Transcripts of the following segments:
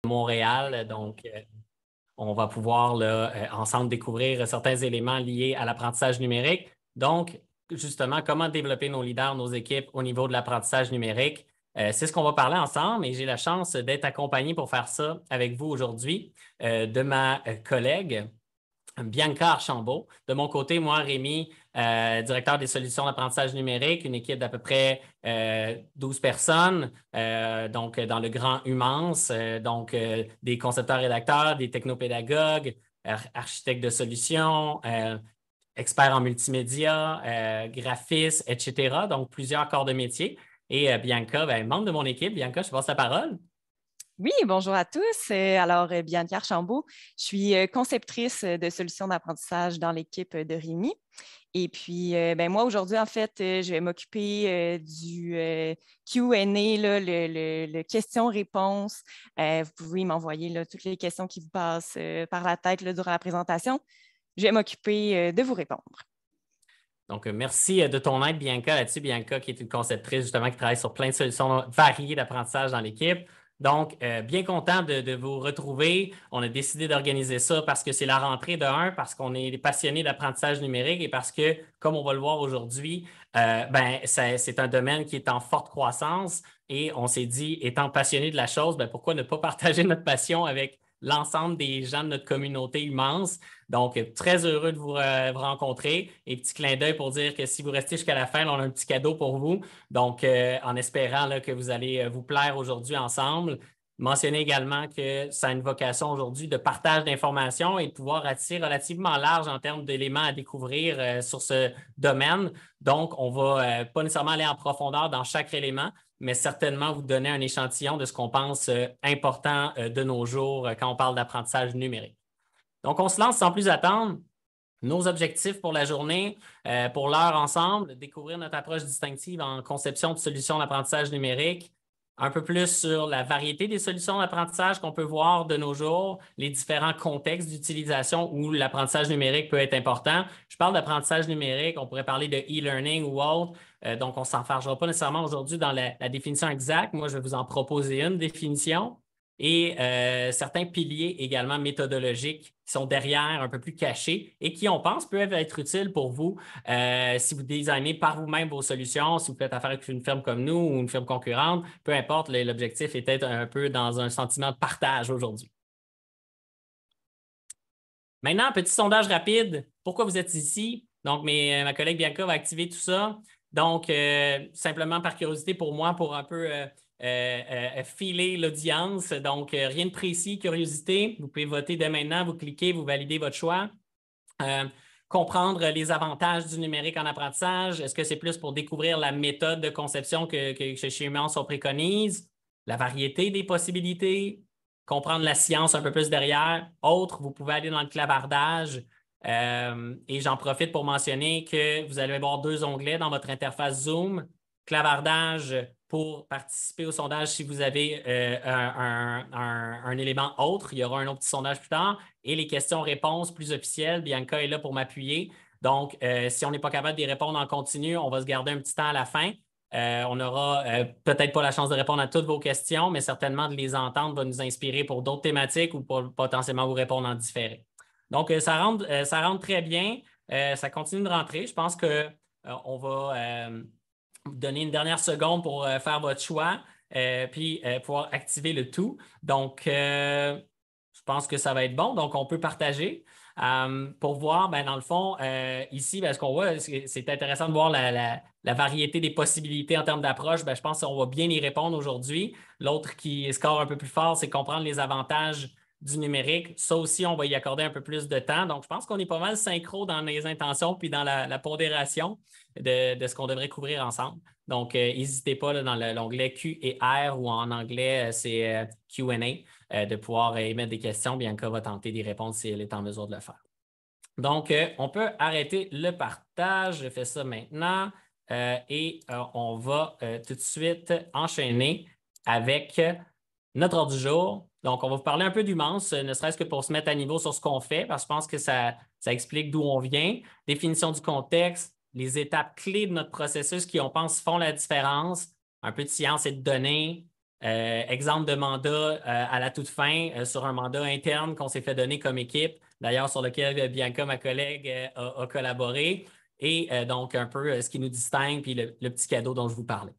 Montréal. Donc, on va pouvoir là, ensemble découvrir certains éléments liés à l'apprentissage numérique. Donc, justement, comment développer nos leaders, nos équipes au niveau de l'apprentissage numérique. C'est ce qu'on va parler ensemble et j'ai la chance d'être accompagné pour faire ça avec vous aujourd'hui de ma collègue Bianca Archambault. De mon côté, moi, Rémi, directeur des solutions d'apprentissage numérique, une équipe d'à peu près 12 personnes, donc dans le grand Humance, des concepteurs-rédacteurs, des technopédagogues, architectes de solutions, experts en multimédia, graphistes, etc. Donc, plusieurs corps de métier. Et Bianca, membre de mon équipe. Bianca, je te passe la parole. Oui, bonjour à tous. Alors, Bianca Archambault, je suis conceptrice de solutions d'apprentissage dans l'équipe de Rémi. Et puis, moi, aujourd'hui, en fait, je vais m'occuper du Q&A, là, le question-réponse. Vous pouvez m'envoyer là, toutes les questions qui vous passent par la tête là, durant la présentation. Je vais m'occuper de vous répondre. Donc, merci de ton aide, Bianca, là-dessus. Bianca, qui est une conceptrice, justement, qui travaille sur plein de solutions variées d'apprentissage dans l'équipe. Donc, bien content de vous retrouver. On a décidé d'organiser ça parce que c'est la rentrée de 1, parce qu'on est passionnés d'apprentissage numérique et parce que, comme on va le voir aujourd'hui, c'est un domaine qui est en forte croissance et on s'est dit, étant passionné de la chose, pourquoi ne pas partager notre passion avec l'ensemble des gens de notre communauté immense. Donc, très heureux de vous rencontrer. Et petit clin d'œil pour dire que si vous restez jusqu'à la fin, on a un petit cadeau pour vous. Donc, en espérant là, que vous allez vous plaire aujourd'hui ensemble. Mentionnez également que ça a une vocation aujourd'hui de partage d'informations et de pouvoir attirer relativement large en termes d'éléments à découvrir sur ce domaine. Donc, on ne va pas nécessairement aller en profondeur dans chaque élément, mais certainement vous donner un échantillon de ce qu'on pense important de nos jours quand on parle d'apprentissage numérique. Donc, on se lance sans plus attendre. Nos objectifs pour la journée, pour l'heure ensemble, découvrir notre approche distinctive en conception de solutions d'apprentissage numérique, un peu plus sur la variété des solutions d'apprentissage qu'on peut voir de nos jours, les différents contextes d'utilisation où l'apprentissage numérique peut être important. Je parle d'apprentissage numérique, on pourrait parler de e-learning ou autre, donc on ne s'enfargera pas nécessairement aujourd'hui dans la définition exacte. Moi, je vais vous en proposer une définition. Et certains piliers également méthodologiques qui sont derrière, un peu plus cachés et qui, on pense, peuvent être utiles pour vous si vous designez par vous-même vos solutions, si vous faites affaire avec une firme comme nous ou une firme concurrente, peu importe, l'objectif est peut-être un peu dans un sentiment de partage aujourd'hui. Maintenant, petit sondage rapide. Pourquoi vous êtes ici? Donc, ma collègue Bianca va activer tout ça. Donc, simplement par curiosité pour moi, pour un peu filer l'audience. Donc, rien de précis, curiosité. Vous pouvez voter dès maintenant, vous cliquez, vous validez votre choix. Comprendre les avantages du numérique en apprentissage. Est-ce que c'est plus pour découvrir la méthode de conception que chez Humance on préconise? La variété des possibilités? Comprendre la science un peu plus derrière. Autre, vous pouvez aller dans le clavardage. Et j'en profite pour mentionner que vous allez avoir 2 onglets dans votre interface Zoom. Clavardage pour participer au sondage si vous avez un élément autre. Il y aura un autre petit sondage plus tard. Et les questions-réponses plus officielles, Bianca est là pour m'appuyer. Donc, si on n'est pas capable d'y répondre en continu, on va se garder un petit temps à la fin. On n'aura peut-être pas la chance de répondre à toutes vos questions, mais certainement de les entendre va nous inspirer pour d'autres thématiques ou pour potentiellement vous répondre en différé. Donc, ça rentre très bien. Ça continue de rentrer. Je pense qu'on va vous donner une dernière seconde pour faire votre choix, puis pouvoir activer le tout. Donc, je pense que ça va être bon. Donc, on peut partager pour voir, dans le fond, ici, ce qu'on voit, c'est intéressant de voir la variété des possibilités en termes d'approche. Je pense qu'on va bien y répondre aujourd'hui. L'autre qui score un peu plus fort, c'est comprendre les avantages du numérique. Ça aussi, on va y accorder un peu plus de temps. Donc, je pense qu'on est pas mal synchro dans les intentions puis dans la pondération de ce qu'on devrait couvrir ensemble. Donc, n'hésitez pas là, dans l'onglet Q et R ou en anglais, c'est Q&A, de pouvoir émettre des questions. Bianca va tenter d'y répondre si elle est en mesure de le faire. Donc, on peut arrêter le partage. Je fais ça maintenant et on va tout de suite enchaîner avec notre ordre du jour. Donc, on va vous parler un peu d'Humance, ne serait-ce que pour se mettre à niveau sur ce qu'on fait, parce que je pense que ça explique d'où on vient. Définition du contexte, les étapes clés de notre processus qui, on pense, font la différence. Un peu de science et de données, exemple de mandat à la toute fin sur un mandat interne qu'on s'est fait donner comme équipe, d'ailleurs sur lequel Bianca, ma collègue, a collaboré, et donc un peu ce qui nous distingue, puis le petit cadeau dont je vous parlais.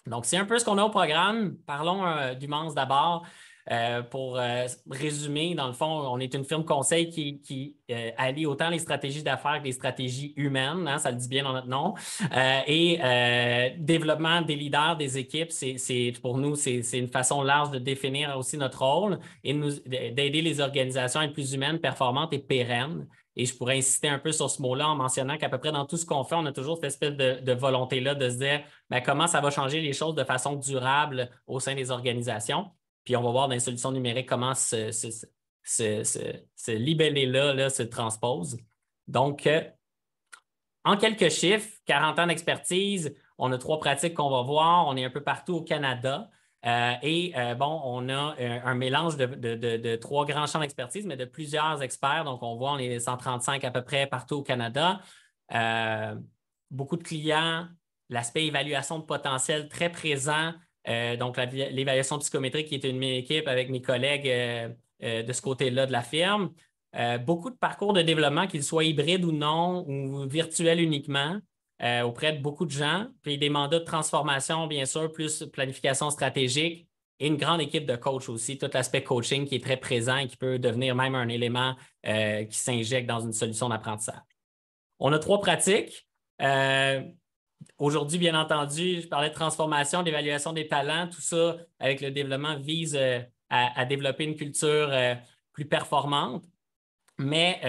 Donc, c'est un peu ce qu'on a au programme. Parlons d'Humance d'abord. Pour résumer, dans le fond, on est une firme conseil qui allie autant les stratégies d'affaires que les stratégies humaines, hein, ça le dit bien dans notre nom, et développement des leaders, des équipes, pour nous, c'est une façon large de définir aussi notre rôle et d'aider les organisations à être plus humaines, performantes et pérennes. Et je pourrais insister un peu sur ce mot-là en mentionnant qu'à peu près dans tout ce qu'on fait, on a toujours cette espèce de volonté-là de se dire bien, comment ça va changer les choses de façon durable au sein des organisations. Puis on va voir dans les solutions numériques comment ce libellé-là se transpose. Donc, en quelques chiffres, 40 ans d'expertise, on a 3 pratiques qu'on va voir. On est un peu partout au Canada. Bon, on a un mélange de 3 grands champs d'expertise, mais de plusieurs experts. Donc, on voit, on est 135 à peu près partout au Canada. Beaucoup de clients, l'aspect évaluation de potentiel très présent. Donc, l'évaluation psychométrique qui est une équipe avec mes collègues de ce côté-là de la firme. Beaucoup de parcours de développement, qu'ils soient hybrides ou non, ou virtuels uniquement, auprès de beaucoup de gens. Puis des mandats de transformation, bien sûr, plus planification stratégique et une grande équipe de coach aussi, tout l'aspect coaching qui est très présent et qui peut devenir même un élément qui s'injecte dans une solution d'apprentissage. On a 3 pratiques. Aujourd'hui, bien entendu, je parlais de transformation, d'évaluation des talents. Tout ça, avec le développement, vise à développer une culture plus performante. Mais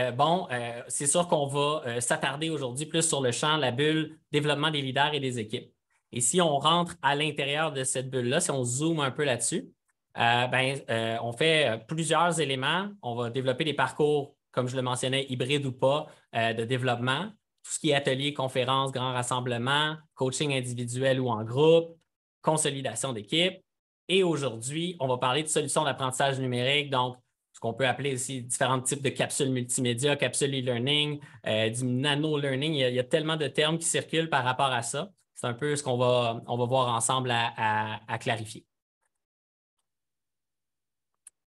c'est sûr qu'on va s'attarder aujourd'hui plus sur le champ, la bulle, développement des leaders et des équipes. Et si on rentre à l'intérieur de cette bulle-là, si on zoome un peu là-dessus, on fait plusieurs éléments. On va développer des parcours, comme je le mentionnais, hybrides ou pas, de développement. Tout ce qui est atelier, conférences, grands rassemblements, coaching individuel ou en groupe, consolidation d'équipe. Et aujourd'hui, on va parler de solutions d'apprentissage numérique, donc ce qu'on peut appeler aussi différents types de capsules multimédia, capsules e-learning, du nano-learning. Il y a tellement de termes qui circulent par rapport à ça. C'est un peu ce qu'on va voir ensemble à clarifier.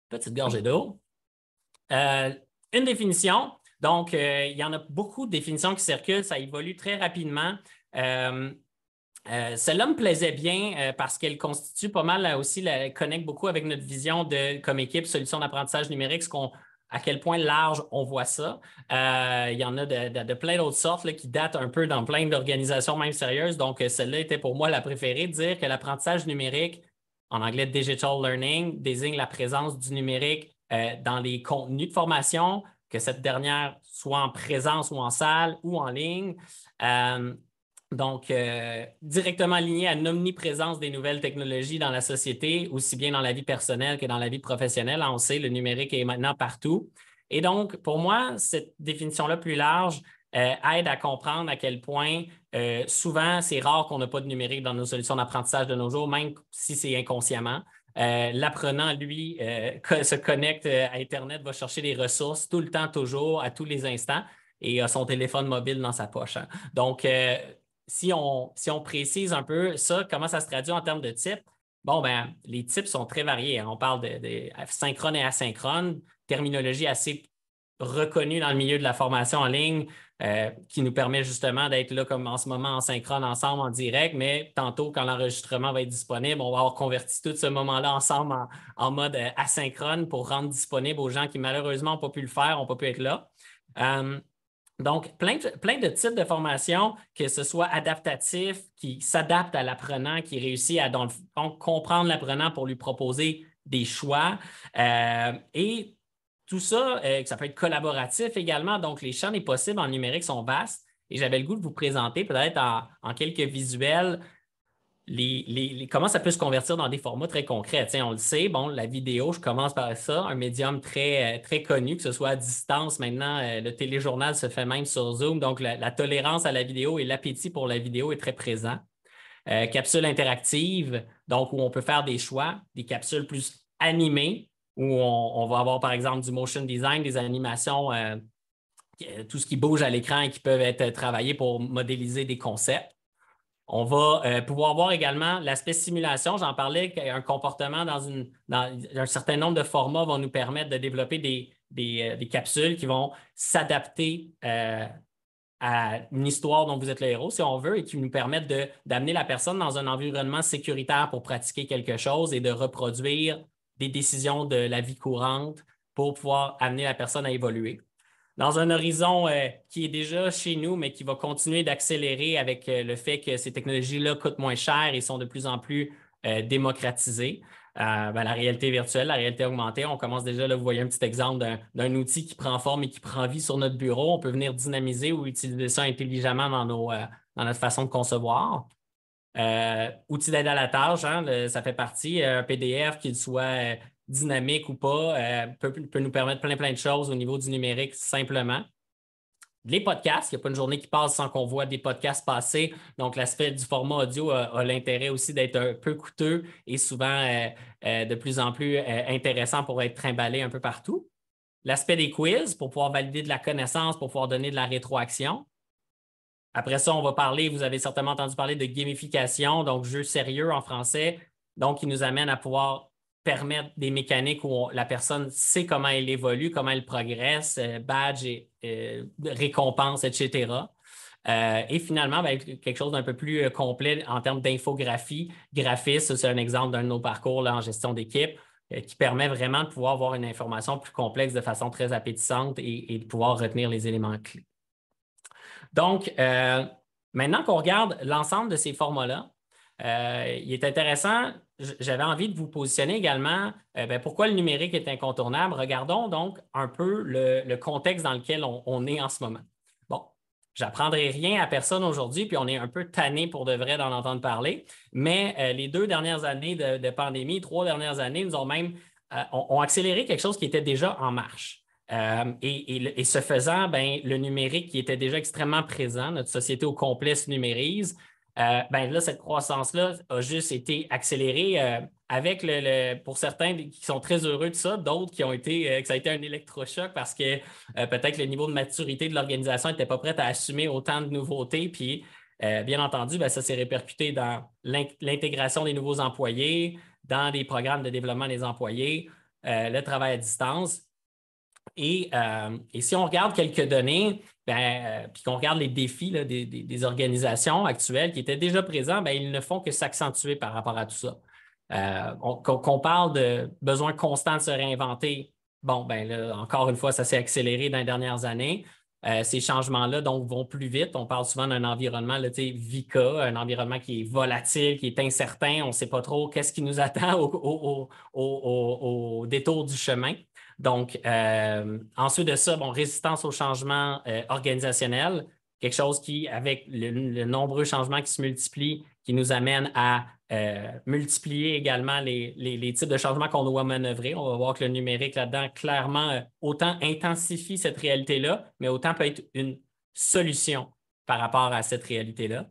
Petite gorgée d'eau. Une définition. Donc, il y en a beaucoup de définitions qui circulent. Ça évolue très rapidement. Celle-là me plaisait bien parce qu'elle constitue pas mal aussi, elle connecte beaucoup avec notre vision comme équipe solution d'apprentissage numérique, à quel point large on voit ça. Il y en a de plein d'autres sortes là, qui datent un peu dans plein d'organisations même sérieuses. Donc, celle-là était pour moi la préférée, de dire que l'apprentissage numérique, en anglais digital learning, désigne la présence du numérique dans les contenus de formation, que cette dernière soit en présence ou en salle ou en ligne. Donc, directement lié à une omniprésence des nouvelles technologies dans la société, aussi bien dans la vie personnelle que dans la vie professionnelle. On sait, le numérique est maintenant partout. Et donc, pour moi, cette définition-là plus large aide à comprendre à quel point souvent, c'est rare qu'on n'a pas de numérique dans nos solutions d'apprentissage de nos jours, même si c'est inconsciemment. L'apprenant, lui, se connecte à Internet, va chercher des ressources tout le temps, toujours, à tous les instants, et a son téléphone mobile dans sa poche. Hein. Donc, si on précise un peu ça, comment ça se traduit en termes de types, bon, ben, les types sont très variés. Hein. On parle de synchrone et asynchrone, terminologie assez reconnue dans le milieu de la formation en ligne qui nous permet justement d'être là comme en ce moment en synchrone ensemble, en direct, mais tantôt, quand l'enregistrement va être disponible, on va avoir converti tout ce moment-là ensemble en mode asynchrone pour rendre disponible aux gens qui malheureusement n'ont pas pu le faire, n'ont pas pu être là. Donc, plein de types de formations, que ce soit adaptatif, qui s'adapte à l'apprenant, qui réussit à donc, comprendre l'apprenant pour lui proposer des choix. Et tout ça, ça peut être collaboratif également. Donc, les champs des possibles en numérique sont vastes. Et j'avais le goût de vous présenter peut-être en quelques visuels comment ça peut se convertir dans des formats très concrets. Tiens, on le sait, bon, la vidéo, je commence par ça, un médium très, très connu, que ce soit à distance. Maintenant, le téléjournal se fait même sur Zoom. Donc, la tolérance à la vidéo et l'appétit pour la vidéo est très présent. Capsules interactives, donc où on peut faire des choix, des capsules plus animées, où on va avoir, par exemple, du motion design, des animations, tout ce qui bouge à l'écran et qui peuvent être travaillées pour modéliser des concepts. On va pouvoir voir également l'aspect simulation. J'en parlais qu'un comportement dans un certain nombre de formats vont nous permettre de développer des capsules qui vont s'adapter à une histoire dont vous êtes le héros, si on veut, et qui nous permettent d'amener la personne dans un environnement sécuritaire pour pratiquer quelque chose et de reproduire des décisions de la vie courante pour pouvoir amener la personne à évoluer. Dans un horizon qui est déjà chez nous, mais qui va continuer d'accélérer avec le fait que ces technologies-là coûtent moins cher et sont de plus en plus démocratisées. La réalité virtuelle, la réalité augmentée, on commence déjà, là, vous voyez un petit exemple d'un outil qui prend forme et qui prend vie sur notre bureau. On peut venir dynamiser ou utiliser ça intelligemment dans notre façon de concevoir. Outils d'aide à la tâche, hein, ça fait partie. Un PDF, qu'il soit dynamique ou pas, peut nous permettre plein de choses au niveau du numérique simplement. Les podcasts, il n'y a pas une journée qui passe sans qu'on voit des podcasts passer. Donc, l'aspect du format audio a l'intérêt aussi d'être un peu coûteux et souvent de plus en plus intéressant pour être trimballé un peu partout. L'aspect des quiz pour pouvoir valider de la connaissance, pour pouvoir donner de la rétroaction. Après ça, on va parler, vous avez certainement entendu parler de gamification, donc jeu sérieux en français, donc qui nous amène à pouvoir permettre des mécaniques où la personne sait comment elle évolue, comment elle progresse, badge et récompense, etc. Et finalement, quelque chose d'un peu plus complet en termes d'infographie, graphisme, c'est un exemple d'un de nos parcours là, en gestion d'équipe qui permet vraiment de pouvoir avoir une information plus complexe de façon très appétissante et de pouvoir retenir les éléments clés. Donc, maintenant qu'on regarde l'ensemble de ces formats-là, il est intéressant, j'avais envie de vous positionner également pourquoi le numérique est incontournable. Regardons donc un peu le contexte dans lequel on est en ce moment. Bon, j'apprendrai rien à personne aujourd'hui, puis on est un peu tanné pour de vrai d'en entendre parler, mais les 2 dernières années de pandémie, 3 dernières années, nous ont même ont accéléré quelque chose qui était déjà en marche. Et ce faisant, le numérique qui était déjà extrêmement présent, notre société au complet se numérise. Là, cette croissance-là a juste été accélérée avec pour certains qui sont très heureux de ça, d'autres qui ont été, que ça a été un électrochoc parce que peut-être le niveau de maturité de l'organisation n'était pas prête à assumer autant de nouveautés. Puis, bien entendu, ça s'est répercuté dans l'intégration des nouveaux employés, dans des programmes de développement des employés, le travail à distance. Et si on regarde quelques données, puis qu'on regarde les défis là, des organisations actuelles qui étaient déjà présents, ils ne font que s'accentuer par rapport à tout ça. Qu'on parle de besoin constant de se réinventer, là, encore une fois, ça s'est accéléré dans les dernières années. Ces changements-là donc, vont plus vite. On parle souvent d'un environnement là, VICA, un environnement qui est volatile, qui est incertain. On ne sait pas trop qu'est-ce qui nous attend au détour du chemin. Donc, ensuite de ça, résistance au changement organisationnel, quelque chose qui, avec le nombreux changements qui se multiplient, qui nous amène à multiplier également les types de changements qu'on doit manœuvrer. On va voir que le numérique là-dedans, clairement, autant intensifie cette réalité-là, mais autant peut être une solution par rapport à cette réalité-là.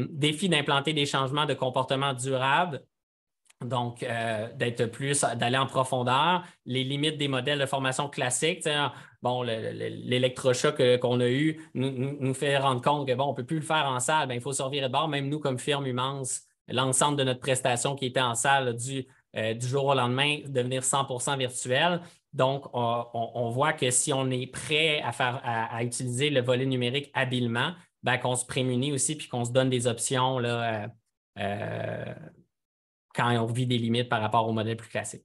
Défi d'implanter des changements de comportement durables. Donc, d'aller en profondeur, les limites des modèles de formation classiques. L'électrochoc qu'on a eu nous fait rendre compte que, on ne peut plus le faire en salle, il faut se revirer de bord. Même nous, comme firme Humance, l'ensemble de notre prestation qui était en salle du jour au lendemain, devenir 100% virtuel. Donc, on voit que si on est prêt à utiliser le volet numérique habilement, qu'on se prémunit aussi puis qu'on se donne des options là, quand on vit des limites par rapport au modèle plus classique.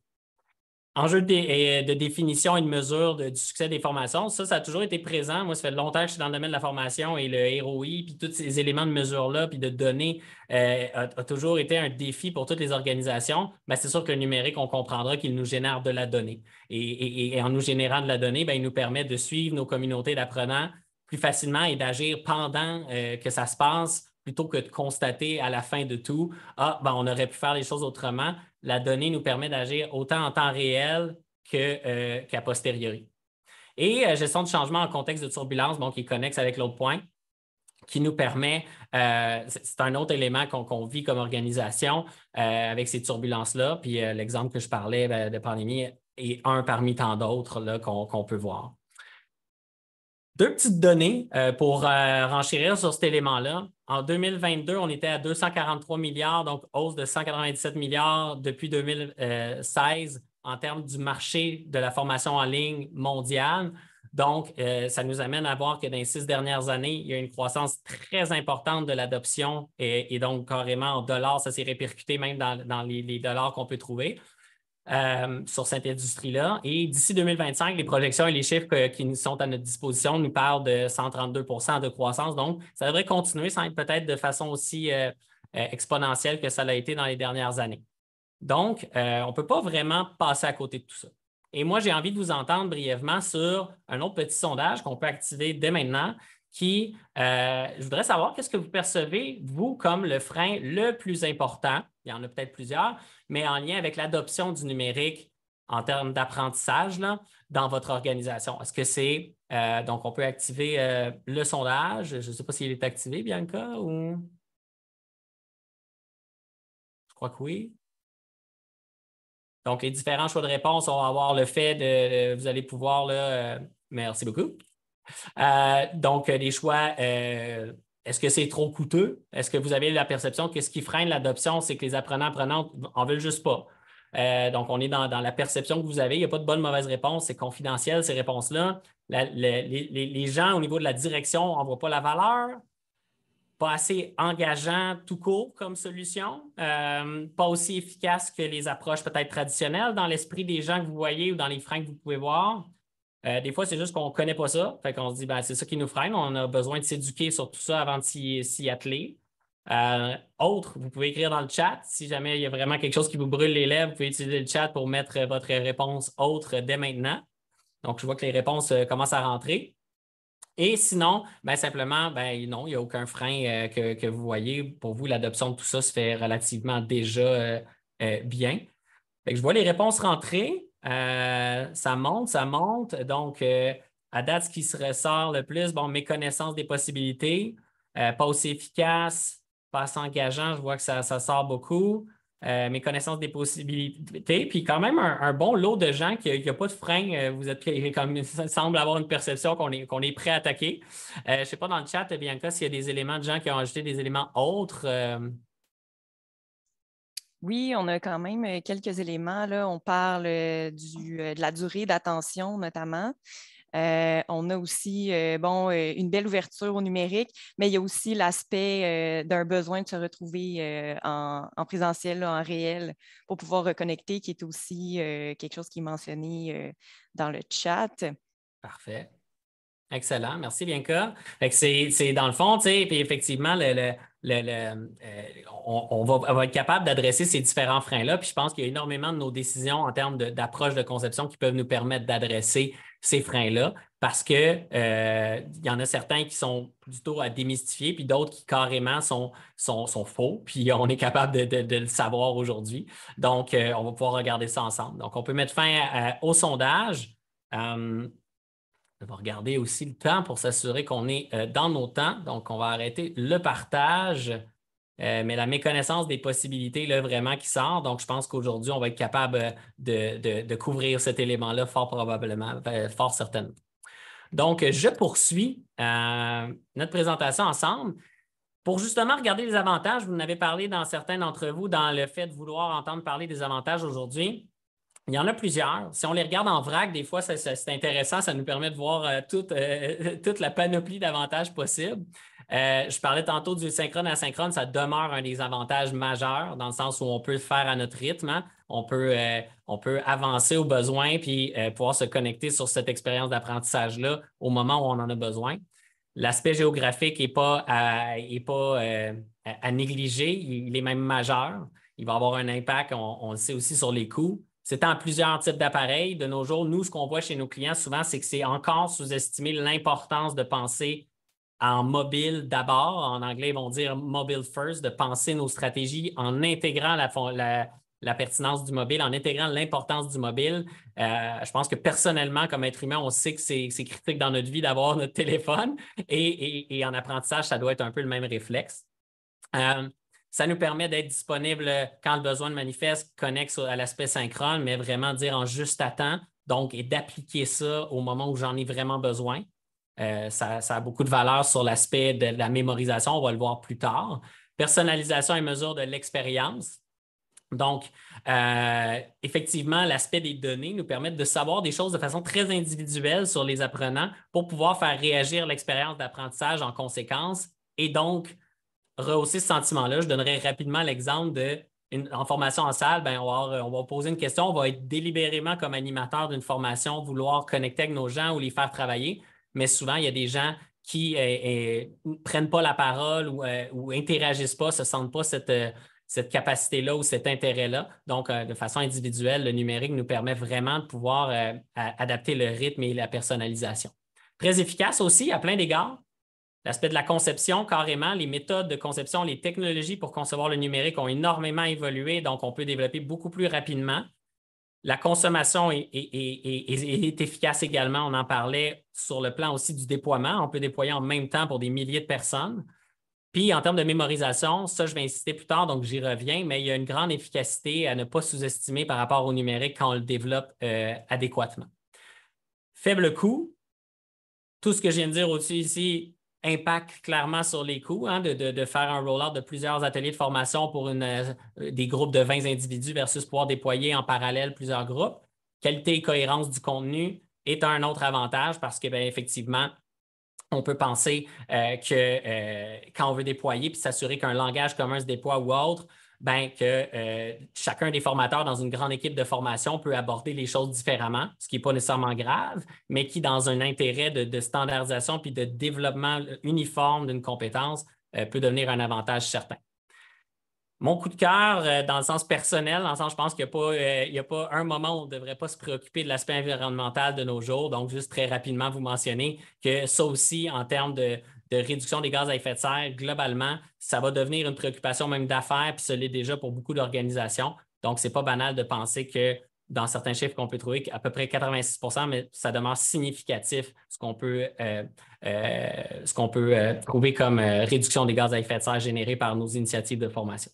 Enjeu de définition et de mesure du succès des formations, ça a toujours été présent. Moi, ça fait longtemps que je suis dans le domaine de la formation et le ROI, puis tous ces éléments de mesure-là, puis de données, a toujours été un défi pour toutes les organisations. C'est sûr que le numérique, on comprendra qu'il nous génère de la donnée. Et en nous générant de la donnée, il nous permet de suivre nos communautés d'apprenants plus facilement et d'agir pendant que ça se passe, plutôt que de constater à la fin de tout, on aurait pu faire les choses autrement. La donnée nous permet d'agir autant en temps réel qu'à posteriori. Et gestion de changement en contexte de turbulence, qui est connexe avec l'autre point, qui nous permet, c'est un autre élément qu'on vit comme organisation avec ces turbulences-là. Puis l'exemple que je parlais de pandémie est un parmi tant d'autres qu'on peut voir. Deux petites données pour renchérir sur cet élément-là. En 2022, on était à 243 milliards, donc hausse de 197 milliards depuis 2016 en termes du marché de la formation en ligne mondiale. Donc, ça nous amène à voir que dans les 6 dernières années, il y a une croissance très importante de l'adoption et donc carrément en dollars, ça s'est répercuté même dans les dollars qu'on peut trouver. Sur cette industrie-là. Et d'ici 2025, les projections et les chiffres qui nous sont à notre disposition nous parlent de 132 % de croissance. Donc, ça devrait continuer sans être peut-être de façon aussi exponentielle que ça l'a été dans les dernières années. Donc, on ne peut pas vraiment passer à côté de tout ça. Et moi, j'ai envie de vous entendre brièvement sur un autre petit sondage qu'on peut activer dès maintenant je voudrais savoir qu'est-ce que vous percevez, vous, comme le frein le plus important, il y en a peut-être plusieurs, mais en lien avec l'adoption du numérique en termes d'apprentissage dans votre organisation. Est-ce que c'est, donc on peut activer le sondage, je ne sais pas s'il est activé, Bianca, ou... Je crois que oui. Donc, les différents choix de réponse, on va avoir le fait vous allez pouvoir, là, merci beaucoup. Donc, les choix, est-ce que c'est trop coûteux? Est-ce que vous avez la perception que ce qui freine l'adoption, c'est que les apprenants-apprenantes en veulent juste pas? Donc, on est dans la perception que vous avez. Il n'y a pas de bonne ou mauvaise réponse. C'est confidentiel, ces réponses-là. Les gens, au niveau de la direction, n'en voient pas la valeur. Pas assez engageant tout court comme solution. Pas aussi efficace que les approches peut-être traditionnelles dans l'esprit des gens que vous voyez ou dans les freins que vous pouvez voir. Des fois, c'est juste qu'on ne connaît pas ça. Fait qu'on se dit, ben, c'est ça qui nous freine. On a besoin de s'éduquer sur tout ça avant de s'y atteler. Autre, vous pouvez écrire dans le chat. Si jamais il y a vraiment quelque chose qui vous brûle les lèvres, vous pouvez utiliser le chat pour mettre votre réponse autre dès maintenant. Donc, je vois que les réponses commencent à rentrer. Et sinon, ben, simplement, ben, non, il n'y a aucun frein que vous voyez. Pour vous, l'adoption de tout ça se fait relativement déjà bien. Fait que je vois les réponses rentrer. Ça monte, ça monte. Donc, à date, ce qui se ressort le plus, bon, méconnaissance des possibilités, pas aussi efficace, pas assez engageant, je vois que ça sort beaucoup. Méconnaissance des possibilités, puis quand même un bon lot de gens qui n'a pas de frein. Vous êtes comme ça semble avoir une perception qu'on est prêt à attaquer. Je ne sais pas dans le chat, Bianca, s'il y a des éléments de gens qui ont ajouté des éléments autres. Oui, on a quand même quelques éléments. Là. On parle de la durée d'attention notamment. On a aussi une belle ouverture au numérique, mais il y a aussi l'aspect d'un besoin de se retrouver en présentiel, là, en réel, pour pouvoir reconnecter, qui est aussi quelque chose qui est mentionné dans le chat. Parfait. Excellent. Merci, Bianca. Fait que c'est dans le fond, tu sais, puis effectivement, on va être capable d'adresser ces différents freins-là. Puis je pense qu'il y a énormément de nos décisions en termes d'approche de conception qui peuvent nous permettre d'adresser ces freins-là parce que il y en a certains qui sont plutôt à démystifier, puis d'autres qui carrément sont faux. Puis on est capable de le savoir aujourd'hui. Donc, on va pouvoir regarder ça ensemble. Donc, on peut mettre fin au sondage. On va regarder aussi le temps pour s'assurer qu'on est dans nos temps. Donc, on va arrêter le partage, mais la méconnaissance des possibilités, là, vraiment, qui sort. Donc, je pense qu'aujourd'hui, on va être capable de couvrir cet élément-là fort probablement, fort certainement. Donc, je poursuis notre présentation ensemble. Pour justement regarder les avantages, vous en avez parlé dans certains d'entre vous dans le fait de vouloir entendre parler des avantages aujourd'hui. Il y en a plusieurs. Si on les regarde en vrac, des fois, c'est intéressant. Ça nous permet de voir toute la panoplie d'avantages possibles. Je parlais tantôt du synchrone-asynchrone. Ça demeure un des avantages majeurs dans le sens où on peut le faire à notre rythme. Hein. On peut avancer au besoin puis pouvoir se connecter sur cette expérience d'apprentissage-là au moment où on en a besoin. L'aspect géographique n'est pas à négliger. Il est même majeur. Il va avoir un impact, on le sait aussi, sur les coûts. C'est en plusieurs types d'appareils. De nos jours, nous, ce qu'on voit chez nos clients souvent, c'est que c'est encore sous-estimé l'importance de penser en mobile d'abord. En anglais, ils vont dire mobile first, de penser nos stratégies en intégrant la pertinence du mobile, en intégrant l'importance du mobile. Je pense que personnellement, comme être humain, on sait que c'est critique dans notre vie d'avoir notre téléphone et en apprentissage, ça doit être un peu le même réflexe. Ça nous permet d'être disponible quand le besoin de manifeste connecte à l'aspect synchrone, mais vraiment dire en juste à temps, donc, et d'appliquer ça au moment où j'en ai vraiment besoin. ça a beaucoup de valeur sur l'aspect de la mémorisation, on va le voir plus tard. Personnalisation et mesure de l'expérience. Donc, effectivement, l'aspect des données nous permet de savoir des choses de façon très individuelle sur les apprenants pour pouvoir faire réagir l'expérience d'apprentissage en conséquence et donc rehausser ce sentiment-là. Je donnerai rapidement l'exemple en formation en salle, ben, on va poser une question, on va être délibérément comme animateur d'une formation, vouloir connecter avec nos gens ou les faire travailler, mais souvent, il y a des gens qui ne prennent pas la parole ou interagissent pas, ne se sentent pas cette capacité-là ou cet intérêt-là. Donc, de façon individuelle, le numérique nous permet vraiment de pouvoir adapter le rythme et la personnalisation. Très efficace aussi à plein d'égards. L'aspect de la conception, carrément, les méthodes de conception, les technologies pour concevoir le numérique ont énormément évolué, donc on peut développer beaucoup plus rapidement. La consommation est efficace également, on en parlait sur le plan aussi du déploiement. On peut déployer en même temps pour des milliers de personnes. Puis, en termes de mémorisation, ça, je vais insister plus tard, donc j'y reviens, mais il y a une grande efficacité à ne pas sous-estimer par rapport au numérique quand on le développe adéquatement. Faible coût. Tout ce que je viens de dire au-dessus ici impacte clairement sur les coûts, hein, de faire un roll-out de plusieurs ateliers de formation pour des groupes de 20 individus versus pouvoir déployer en parallèle plusieurs groupes. Qualité et cohérence du contenu est un autre avantage parce que, bien, effectivement, on peut penser que quand on veut déployer puis s'assurer qu'un langage commun se déploie ou autre, ben, que chacun des formateurs dans une grande équipe de formation peut aborder les choses différemment, ce qui n'est pas nécessairement grave, mais qui, dans un intérêt de standardisation puis de développement uniforme d'une compétence, peut devenir un avantage certain. Mon coup de cœur, dans le sens personnel, dans le sens, je pense qu'il n'y a pas un moment où on ne devrait pas se préoccuper de l'aspect environnemental de nos jours. Donc, juste très rapidement vous mentionner que ça aussi, en termes de réduction des gaz à effet de serre, globalement, ça va devenir une préoccupation même d'affaires, puis ça l'est déjà pour beaucoup d'organisations. Donc, ce n'est pas banal de penser que dans certains chiffres qu'on peut trouver, à peu près 86 %, mais ça demeure significatif ce qu'on peut trouver comme réduction des gaz à effet de serre générée par nos initiatives de formation.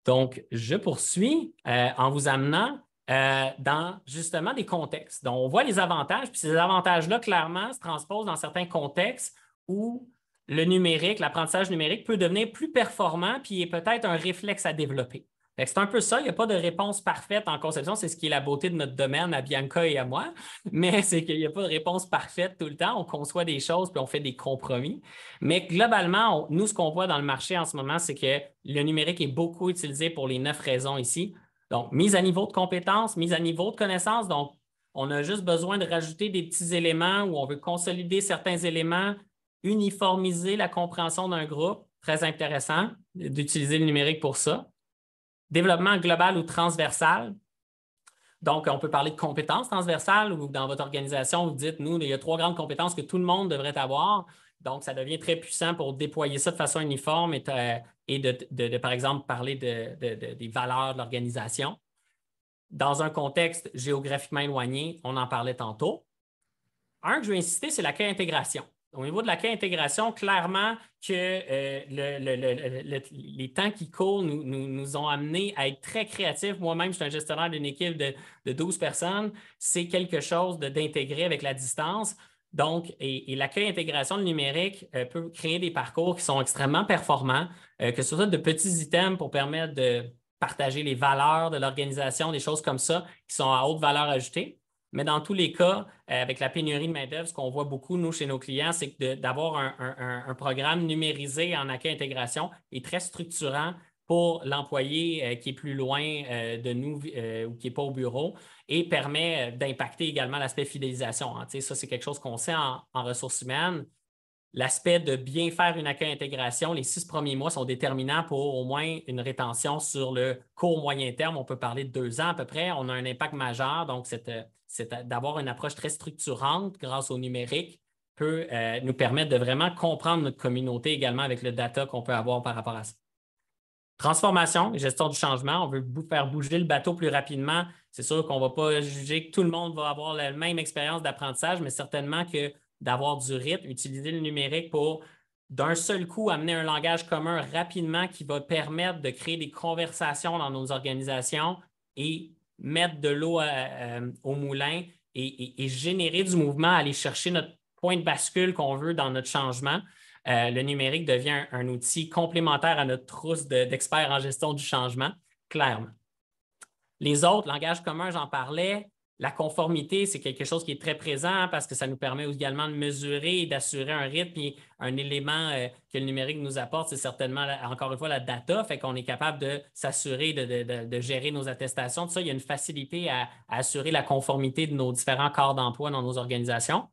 Donc, je poursuis en vous amenant dans justement des contextes. Donc, on voit les avantages, puis ces avantages-là, clairement, se transposent dans certains contextes où le numérique, l'apprentissage numérique peut devenir plus performant, puis est peut-être un réflexe à développer. C'est un peu ça, il n'y a pas de réponse parfaite en conception, c'est ce qui est la beauté de notre domaine à Bianca et à moi, mais c'est qu'il n'y a pas de réponse parfaite tout le temps, on conçoit des choses puis on fait des compromis. Mais globalement, nous, ce qu'on voit dans le marché en ce moment, c'est que le numérique est beaucoup utilisé pour les 9 raisons ici. Donc, mise à niveau de compétences, mise à niveau de connaissances, donc on a juste besoin de rajouter des petits éléments où on veut consolider certains éléments, uniformiser la compréhension d'un groupe, très intéressant d'utiliser le numérique pour ça. Développement global ou transversal. Donc, on peut parler de compétences transversales ou dans votre organisation, vous dites, nous, il y a 3 grandes compétences que tout le monde devrait avoir. Donc, ça devient très puissant pour déployer ça de façon uniforme et par exemple, parler des valeurs de l'organisation. Dans un contexte géographiquement éloigné, on en parlait tantôt. Un que je vais insister, c'est l'accueil intégration. Au niveau de l'accueil intégration, clairement que les temps qui courent nous ont amenés à être très créatifs. Moi-même, je suis un gestionnaire d'une équipe de 12 personnes. C'est quelque chose d'intégrer avec la distance. Donc, et l'accueil intégration numérique peut créer des parcours qui sont extrêmement performants, que ce soit de petits items pour permettre de partager les valeurs de l'organisation, des choses comme ça, qui sont à haute valeur ajoutée. Mais dans tous les cas, avec la pénurie de main-d'œuvre, ce qu'on voit beaucoup, nous, chez nos clients, c'est que d'avoir un programme numérisé en accueil intégration est très structurant pour l'employé qui est plus loin de nous ou qui n'est pas au bureau et permet d'impacter également l'aspect fidélisation. Hein. Ça, c'est quelque chose qu'on sait en ressources humaines. L'aspect de bien faire une accueil intégration, les 6 premiers mois sont déterminants pour au moins une rétention sur le court moyen terme. On peut parler de 2 ans à peu près. On a un impact majeur. Donc, c'est d'avoir une approche très structurante grâce au numérique peut nous permettre de vraiment comprendre notre communauté également avec le data qu'on peut avoir par rapport à ça. Transformation et gestion du changement. On veut faire bouger le bateau plus rapidement. C'est sûr qu'on ne va pas juger que tout le monde va avoir la même expérience d'apprentissage, mais certainement que d'avoir du rythme, utiliser le numérique pour, d'un seul coup, amener un langage commun rapidement qui va permettre de créer des conversations dans nos organisations et mettre de l'eau au moulin et générer du mouvement, aller chercher notre point de bascule qu'on veut dans notre changement, le numérique devient un outil complémentaire à notre trousse d'experts en gestion du changement, clairement. Les autres, langage commun, j'en parlais. La conformité, c'est quelque chose qui est très présent parce que ça nous permet également de mesurer et d'assurer un rythme. Et un élément que le numérique nous apporte, c'est certainement, encore une fois, la data, fait qu'on est capable de s'assurer de gérer nos attestations. Tout ça, il y a une facilité à assurer la conformité de nos différents corps d'emploi dans nos organisations.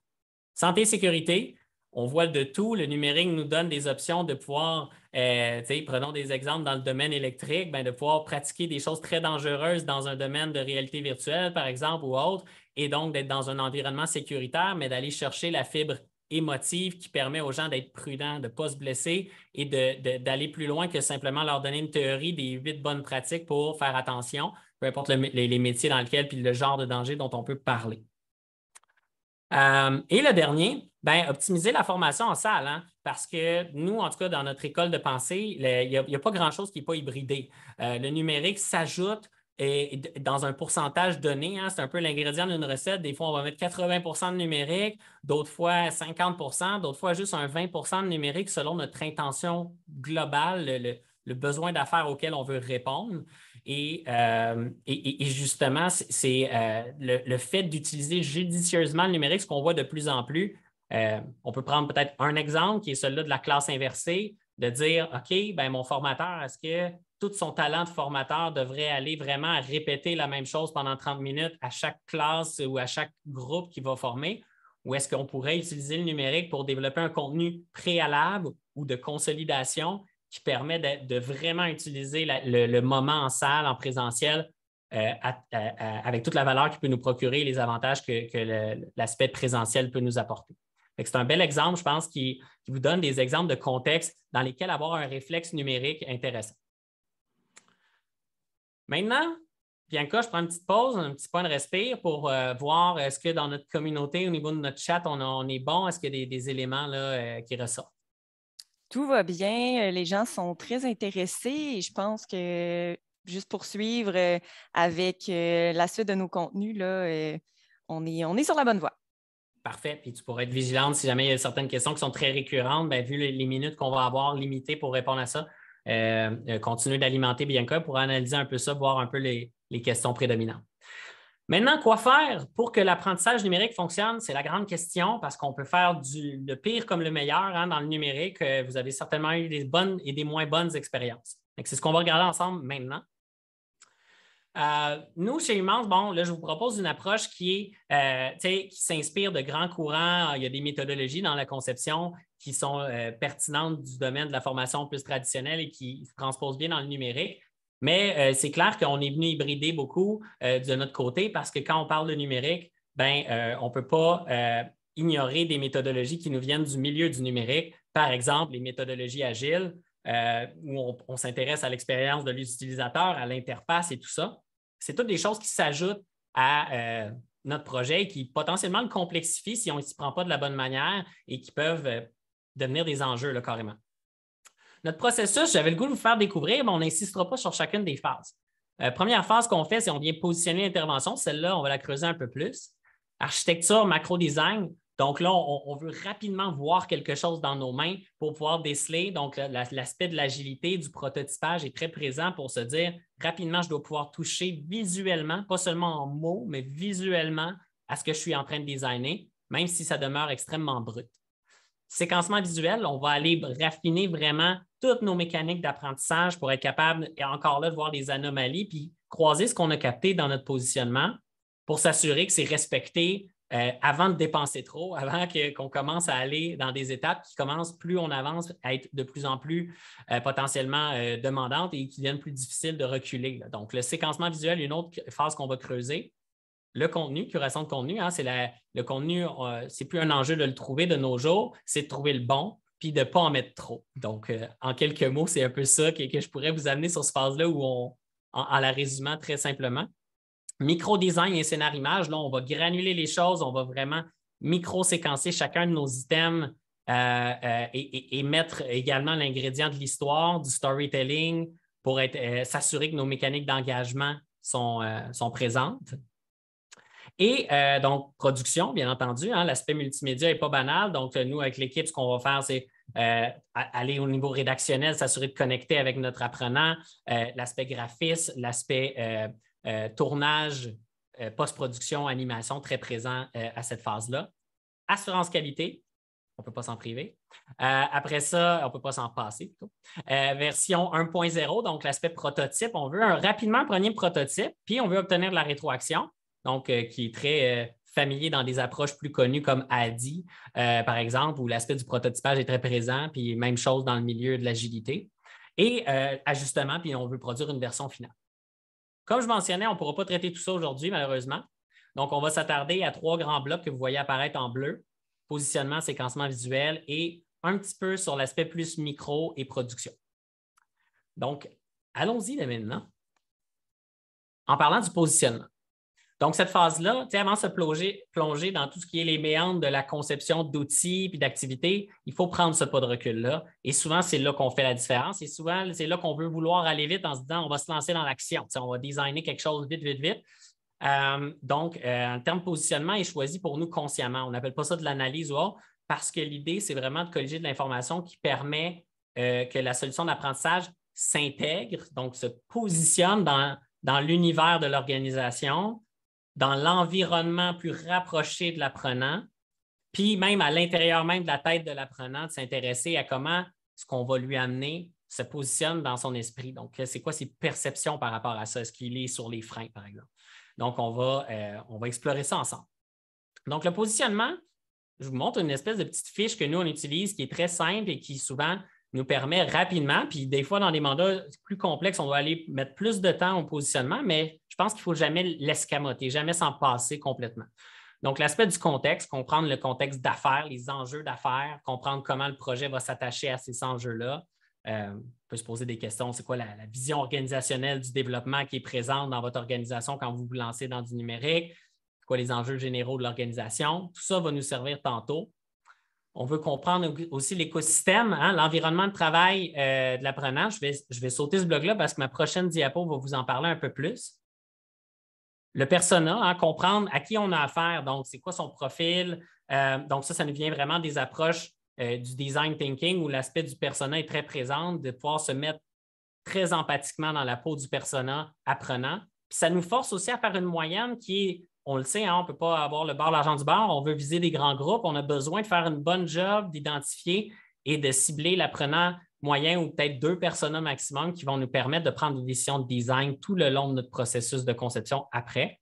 Santé et sécurité, on voit de tout. Le numérique nous donne des options de pouvoir, prenons des exemples dans le domaine électrique, de pouvoir pratiquer des choses très dangereuses dans un domaine de réalité virtuelle, par exemple, ou autre, et donc d'être dans un environnement sécuritaire, mais d'aller chercher la fibre émotive qui permet aux gens d'être prudents, de ne pas se blesser et d'aller plus loin que simplement leur donner une théorie des 8 bonnes pratiques pour faire attention, peu importe les métiers dans lesquels puis le genre de danger dont on peut parler. Et le dernier, optimiser la formation en salle, hein, parce que nous, en tout cas, dans notre école de pensée, il n'y a pas grand-chose qui n'est pas hybridé. Le numérique s'ajoute dans un pourcentage donné, hein, c'est un peu l'ingrédient d'une recette. Des fois, on va mettre 80 de numérique, d'autres fois 50 d'autres fois juste un 20 de numérique selon notre intention globale, le besoin d'affaires auquel on veut répondre. Et justement, c'est le fait d'utiliser judicieusement le numérique, ce qu'on voit de plus en plus. On peut prendre peut-être un exemple qui est celui-là de la classe inversée, de dire, OK, mon formateur, est-ce que tout son talent de formateur devrait aller vraiment à répéter la même chose pendant 30 minutes à chaque classe ou à chaque groupe qu'il va former? Ou est-ce qu'on pourrait utiliser le numérique pour développer un contenu préalable ou de consolidation qui permet de vraiment utiliser le moment en salle, en présentiel, avec toute la valeur qu'il peut nous procurer et les avantages que l'aspect présentiel peut nous apporter. C'est un bel exemple, je pense, qui vous donne des exemples de contextes dans lesquels avoir un réflexe numérique intéressant. Maintenant, Bianca, je prends une petite pause, un petit point de respire pour voir est-ce que dans notre communauté, au niveau de notre chat, on est bon, est-ce qu'il y a des éléments là, qui ressortent? Tout va bien, les gens sont très intéressés et je pense que juste pour suivre avec la suite de nos contenus, là, on est sur la bonne voie. Parfait. Puis tu pourrais être vigilante si jamais il y a certaines questions qui sont très récurrentes. Vu les minutes qu'on va avoir limitées pour répondre à ça, continuer d'alimenter Bianca pour analyser un peu ça, voir un peu les questions prédominantes. Maintenant, quoi faire pour que l'apprentissage numérique fonctionne? C'est la grande question parce qu'on peut faire le pire comme le meilleur hein, dans le numérique. Vous avez certainement eu des bonnes et des moins bonnes expériences. C'est ce qu'on va regarder ensemble maintenant. Nous, chez Humans, là, je vous propose une approche qui s'inspire de grands courants. Il y a des méthodologies dans la conception qui sont pertinentes du domaine de la formation plus traditionnelle et qui se transposent bien dans le numérique. Mais c'est clair qu'on est venu hybrider beaucoup de notre côté parce que quand on parle de numérique, on ne peut pas ignorer des méthodologies qui nous viennent du milieu du numérique. Par exemple, les méthodologies agiles, où on s'intéresse à l'expérience de l'utilisateur, à l'interface et tout ça. C'est toutes des choses qui s'ajoutent à notre projet et qui potentiellement le complexifient si on ne s'y prend pas de la bonne manière et qui peuvent devenir des enjeux là, carrément. Notre processus, j'avais le goût de vous faire découvrir, mais on n'insistera pas sur chacune des phases. Première phase qu'on fait, c'est on vient positionner l'intervention. Celle-là, on va la creuser un peu plus. Architecture, macro-design. Donc là, on veut rapidement voir quelque chose dans nos mains pour pouvoir déceler. Donc, l'aspect de l'agilité, du prototypage est très présent pour se dire rapidement, je dois pouvoir toucher visuellement, pas seulement en mots, mais visuellement à ce que je suis en train de designer, même si ça demeure extrêmement brut. Séquencement visuel, on va aller raffiner vraiment toutes nos mécaniques d'apprentissage pour être capable, et encore là, de voir les anomalies, puis croiser ce qu'on a capté dans notre positionnement pour s'assurer que c'est respecté avant de dépenser trop, avant qu'on commence à aller dans des étapes qui commencent, plus on avance, à être de plus en plus potentiellement demandantes et qui deviennent plus difficiles de reculer. Là. Donc, le séquencement visuel, une autre phase qu'on va creuser. Le contenu, curation de contenu, hein, le contenu, c'est plus un enjeu de le trouver de nos jours, c'est de trouver le bon puis de ne pas en mettre trop. Donc, en quelques mots, c'est un peu ça que je pourrais vous amener sur cette phase-là en la résumant très simplement. Micro-design et scénar-image, là, on va granuler les choses, on va vraiment micro-séquencer chacun de nos items et mettre également l'ingrédient de l'histoire, du storytelling pour s'assurer que nos mécaniques d'engagement sont présentes. Et donc, production, bien entendu, hein, l'aspect multimédia n'est pas banal. Donc, nous, avec l'équipe, ce qu'on va faire, c'est aller au niveau rédactionnel, s'assurer de connecter avec notre apprenant, l'aspect graphisme, l'aspect tournage, post-production, animation, très présent à cette phase-là. Assurance qualité, on ne peut pas s'en priver. Après ça, on ne peut pas s'en passer plutôt. Version 1.0, donc l'aspect prototype. On veut rapidement un premier prototype, puis on veut obtenir de la rétroaction, donc qui est très familier dans des approches plus connues comme ADI, par exemple, où l'aspect du prototypage est très présent, puis même chose dans le milieu de l'agilité. Et ajustement, puis on veut produire une version finale. Comme je mentionnais, on ne pourra pas traiter tout ça aujourd'hui, malheureusement. Donc, on va s'attarder à 3 grands blocs que vous voyez apparaître en bleu: positionnement, séquencement visuel et un petit peu sur l'aspect plus micro et production. Donc, allons-y dès maintenant en parlant du positionnement. Donc, cette phase-là, avant de se plonger dans tout ce qui est les méandres de la conception d'outils et d'activités, il faut prendre ce pas de recul-là. Et souvent, c'est là qu'on fait la différence. Et souvent, c'est là qu'on veut vouloir aller vite en se disant on va se lancer dans l'action. On va designer quelque chose vite, vite, vite. Donc, un terme positionnement est choisi pour nous consciemment. On n'appelle pas ça de l'analyse ou autre, parce que l'idée, c'est vraiment de colliger de l'information qui permet que la solution d'apprentissage s'intègre, donc se positionne dans l'univers de l'organisation, dans l'environnement plus rapproché de l'apprenant, puis même à l'intérieur même de la tête de l'apprenant, de s'intéresser à comment ce qu'on va lui amener se positionne dans son esprit. Donc, c'est quoi ses perceptions par rapport à ça? Est-ce qu'il est sur les freins, par exemple? Donc, on va explorer ça ensemble. Donc, le positionnement, je vous montre une espèce de petite fiche que nous, on utilise qui est très simple et qui souvent nous permet rapidement, puis des fois, dans des mandats plus complexes, on doit aller mettre plus de temps au positionnement, mais je pense qu'il ne faut jamais l'escamoter, jamais s'en passer complètement. Donc, l'aspect du contexte, comprendre le contexte d'affaires, les enjeux d'affaires, comprendre comment le projet va s'attacher à ces enjeux-là. On peut se poser des questions. C'est quoi la vision organisationnelle du développement qui est présente dans votre organisation quand vous vous lancez dans du numérique? C'est quoi les enjeux généraux de l'organisation? Tout ça va nous servir tantôt. On veut comprendre aussi l'écosystème, hein, l'environnement de travail de l'apprenant. Je vais sauter ce bloc-là parce que ma prochaine diapo va vous en parler un peu plus. Le persona, hein, comprendre à qui on a affaire, donc c'est quoi son profil. Donc ça nous vient vraiment des approches du design thinking où l'aspect du persona est très présent, de pouvoir se mettre très empathiquement dans la peau du persona apprenant. Puis ça nous force aussi à faire une moyenne qui est, on le sait, hein, on ne peut pas avoir le beurre, l'argent du beurre, on veut viser des grands groupes, on a besoin de faire une bonne job d'identifier et de cibler l'apprenant moyen ou peut-être 2 personas maximum qui vont nous permettre de prendre des décisions de design tout le long de notre processus de conception après.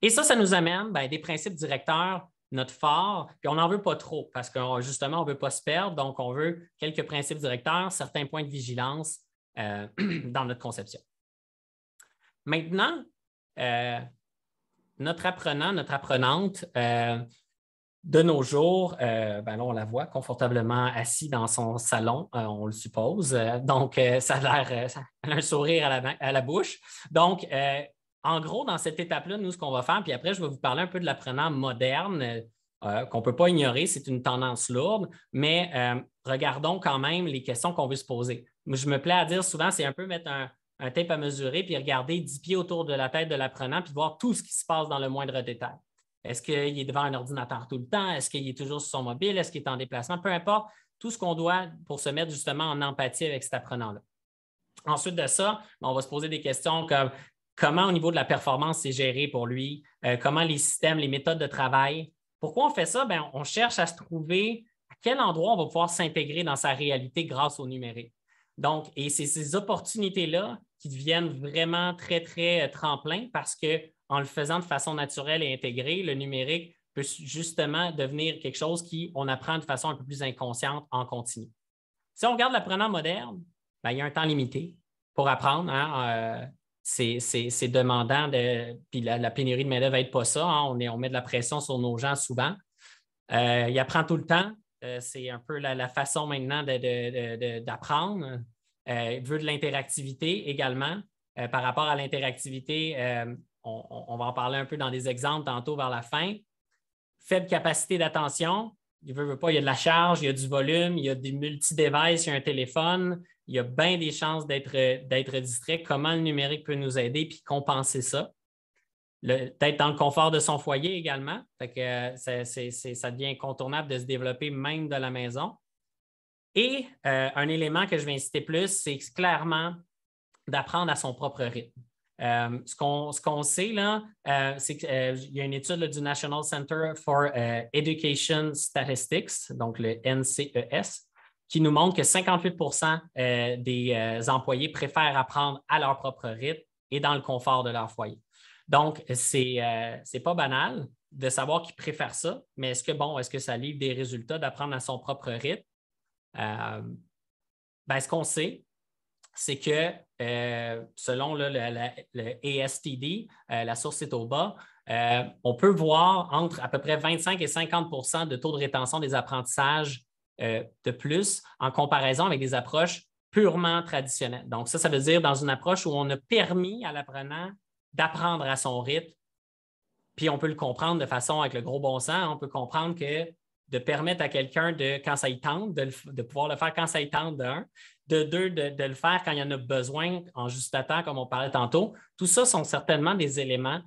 Et ça nous amène des principes directeurs, notre phare, puis on n'en veut pas trop parce que justement, on ne veut pas se perdre, donc on veut quelques principes directeurs, certains points de vigilance dans notre conception. Maintenant, notre apprenant, notre apprenante, de nos jours, là, on la voit confortablement assise dans son salon, on le suppose. Donc, ça a l'air, ça a un sourire à la bouche. Donc, en gros, dans cette étape-là, nous, ce qu'on va faire, puis après, je vais vous parler un peu de l'apprenant moderne qu'on ne peut pas ignorer, c'est une tendance lourde, mais regardons quand même les questions qu'on veut se poser. Je me plais à dire souvent, c'est un peu mettre un tape à mesurer puis regarder 10 pieds autour de la tête de l'apprenant puis voir tout ce qui se passe dans le moindre détail. Est-ce qu'il est devant un ordinateur tout le temps? Est-ce qu'il est toujours sur son mobile? Est-ce qu'il est en déplacement? Peu importe, tout ce qu'on doit pour se mettre justement en empathie avec cet apprenant-là. Ensuite de ça, on va se poser des questions comme comment au niveau de la performance c'est géré pour lui, comment les systèmes, les méthodes de travail. Pourquoi on fait ça? On cherche à se trouver à quel endroit on va pouvoir s'intégrer dans sa réalité grâce au numérique. Donc, et c'est ces opportunités-là qui deviennent vraiment très, très tremplin parce qu'en le faisant de façon naturelle et intégrée, le numérique peut justement devenir quelque chose qu'on apprend de façon un peu plus inconsciente en continu. Si on regarde l'apprenant moderne, il y a un temps limité pour apprendre. Hein, c'est demandant, puis la pénurie de main-d'œuvre n'aide pas ça. Hein, on met de la pression sur nos gens souvent. Il apprend tout le temps. C'est un peu la façon maintenant d'apprendre. Il veut de l'interactivité également. Par rapport à l'interactivité, on va en parler un peu dans des exemples tantôt vers la fin. Faible capacité d'attention. Il veut pas, il y a de la charge, il y a du volume, il y a des multi-devices, il y a un téléphone. Il y a bien des chances d'être distrait. Comment le numérique peut nous aider puis compenser ça? d'être dans le confort de son foyer également. Fait que, ça devient incontournable de se développer même de la maison. Et un élément que je vais inciter plus, c'est clairement d'apprendre à son propre rythme. Ce qu'on sait, là, c'est qu'il y a une étude là, du National Center for Education Statistics, donc le NCES, qui nous montre que 58 des employés préfèrent apprendre à leur propre rythme et dans le confort de leur foyer. Donc, c'est pas banal de savoir qu'ils préfèrent ça, mais est-ce que ça livre des résultats d'apprendre à son propre rythme? Ce qu'on sait, c'est que selon là, le ASTD, la source est au bas, on peut voir entre à peu près 25 et 50 de taux de rétention des apprentissages de plus en comparaison avec des approches purement traditionnelles. Donc, ça veut dire dans une approche où on a permis à l'apprenant d'apprendre à son rythme, puis on peut le comprendre de façon avec le gros bon sens, on peut comprendre que de permettre à quelqu'un quand ça y tente, de pouvoir le faire quand ça y tente, de deux, de le faire quand il y en a besoin, en juste temps, comme on parlait tantôt. Tout ça sont certainement des éléments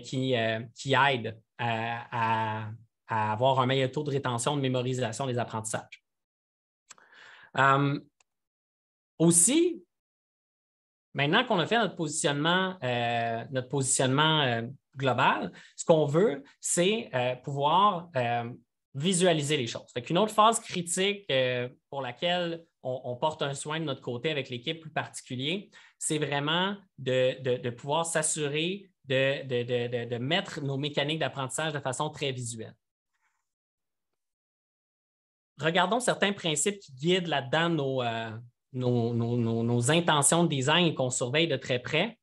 qui aident à avoir un meilleur taux de rétention, de mémorisation des apprentissages. Aussi, maintenant qu'on a fait notre positionnement global, ce qu'on veut, c'est pouvoir visualiser les choses. Une autre phase critique pour laquelle on porte un soin de notre côté avec l'équipe plus particulier, c'est vraiment de pouvoir s'assurer de mettre nos mécaniques d'apprentissage de façon très visuelle. Regardons certains principes qui guident là-dedans nos intentions de design et qu'on surveille de très près.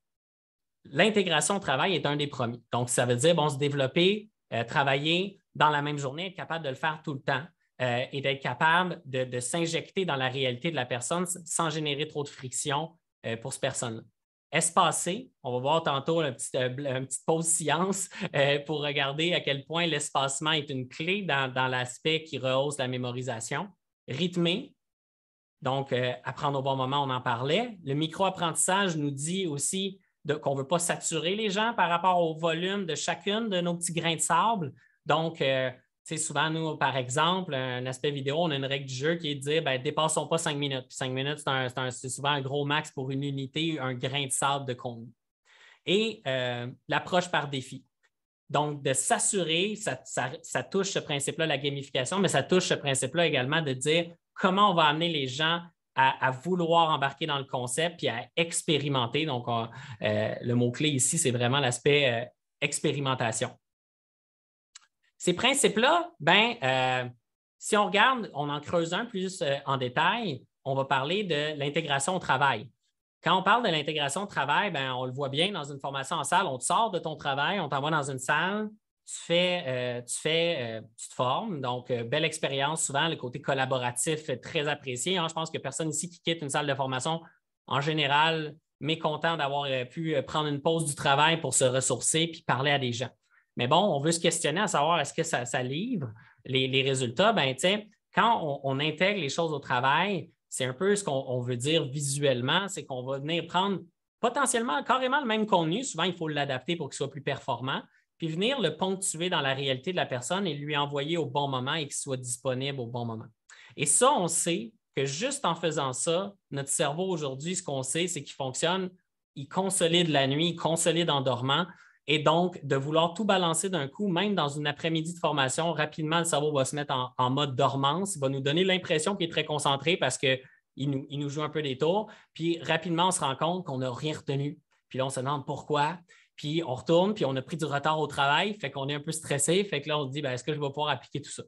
L'intégration au travail est un des premiers. Donc, ça veut dire se développer, travailler dans la même journée, être capable de le faire tout le temps et d'être capable de s'injecter dans la réalité de la personne sans générer trop de friction pour cette personne-là. Espacer, on va voir tantôt une petite pause science pour regarder à quel point l'espacement est une clé dans l'aspect qui rehausse la mémorisation. Rythmer, donc apprendre au bon moment, on en parlait. Le micro-apprentissage nous dit aussi qu'on ne veut pas saturer les gens par rapport au volume de chacune de nos petits grains de sable. Donc, souvent, nous, par exemple, un aspect vidéo, on a une règle du jeu qui est de dire dépassons pas 5 minutes. Puis 5 minutes, c'est souvent un gros max pour une unité, un grain de sable de contenu. Et l'approche par défi. Donc, de s'assurer, ça touche ce principe-là, la gamification, mais ça touche ce principe-là également de dire comment on va amener les gens à vouloir embarquer dans le concept puis à expérimenter. Donc, le mot-clé ici, c'est vraiment l'aspect expérimentation. Ces principes-là, si on regarde, on en creuse un plus en détail, on va parler de l'intégration au travail. Quand on parle de l'intégration au travail, on le voit bien dans une formation en salle, on te sort de ton travail, on t'envoie dans une salle, tu te formes. Donc, belle expérience, souvent, le côté collaboratif est très apprécié. Je pense que personne ici qui quitte une salle de formation, en général, mécontent d'avoir pu prendre une pause du travail pour se ressourcer puis parler à des gens. Mais bon, on veut se questionner à savoir est-ce que ça livre les résultats. Quand on intègre les choses au travail, c'est un peu ce qu'on veut dire visuellement, c'est qu'on va venir prendre potentiellement carrément le même contenu. Souvent, il faut l'adapter pour qu'il soit plus performant, puis venir le ponctuer dans la réalité de la personne et lui envoyer au bon moment et qu'il soit disponible au bon moment. Et ça, on sait que juste en faisant ça, notre cerveau aujourd'hui, ce qu'on sait, c'est qu'il fonctionne, il consolide la nuit, il consolide en dormant. Et donc, de vouloir tout balancer d'un coup, même dans une après-midi de formation, rapidement, le cerveau va se mettre en mode dormance. Il va nous donner l'impression qu'il est très concentré parce qu'il nous joue un peu des tours. Puis, rapidement, on se rend compte qu'on n'a rien retenu. Puis là, on se demande pourquoi. Puis, on retourne, puis on a pris du retard au travail. Fait qu'on est un peu stressé. Fait que là, on se dit, est-ce que je vais pouvoir appliquer tout ça?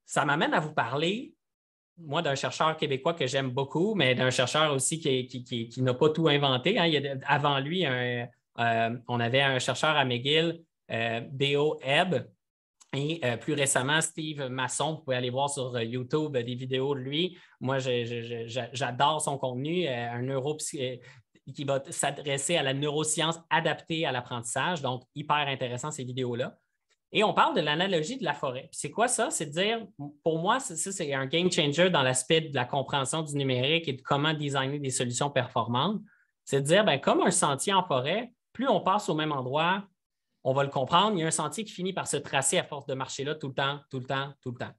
Ça m'amène à vous parler, moi, d'un chercheur québécois que j'aime beaucoup, mais d'un chercheur aussi qui n'a pas tout inventé. Il y a avant lui on avait un chercheur à McGill, D.O. Ebb, et plus récemment, Steve Masson. Vous pouvez aller voir sur YouTube des vidéos de lui. Moi, j'adore son contenu, un qui va s'adresser à la neuroscience adaptée à l'apprentissage. Donc, hyper intéressant ces vidéos-là. Et on parle de l'analogie de la forêt. Puis c'est quoi ça? C'est de dire, pour moi, c'est un game changer dans l'aspect de la compréhension du numérique et de comment designer des solutions performantes. C'est de dire, comme un sentier en forêt, plus on passe au même endroit, on va le comprendre, il y a un sentier qui finit par se tracer à force de marcher là tout le temps, tout le temps, tout le temps.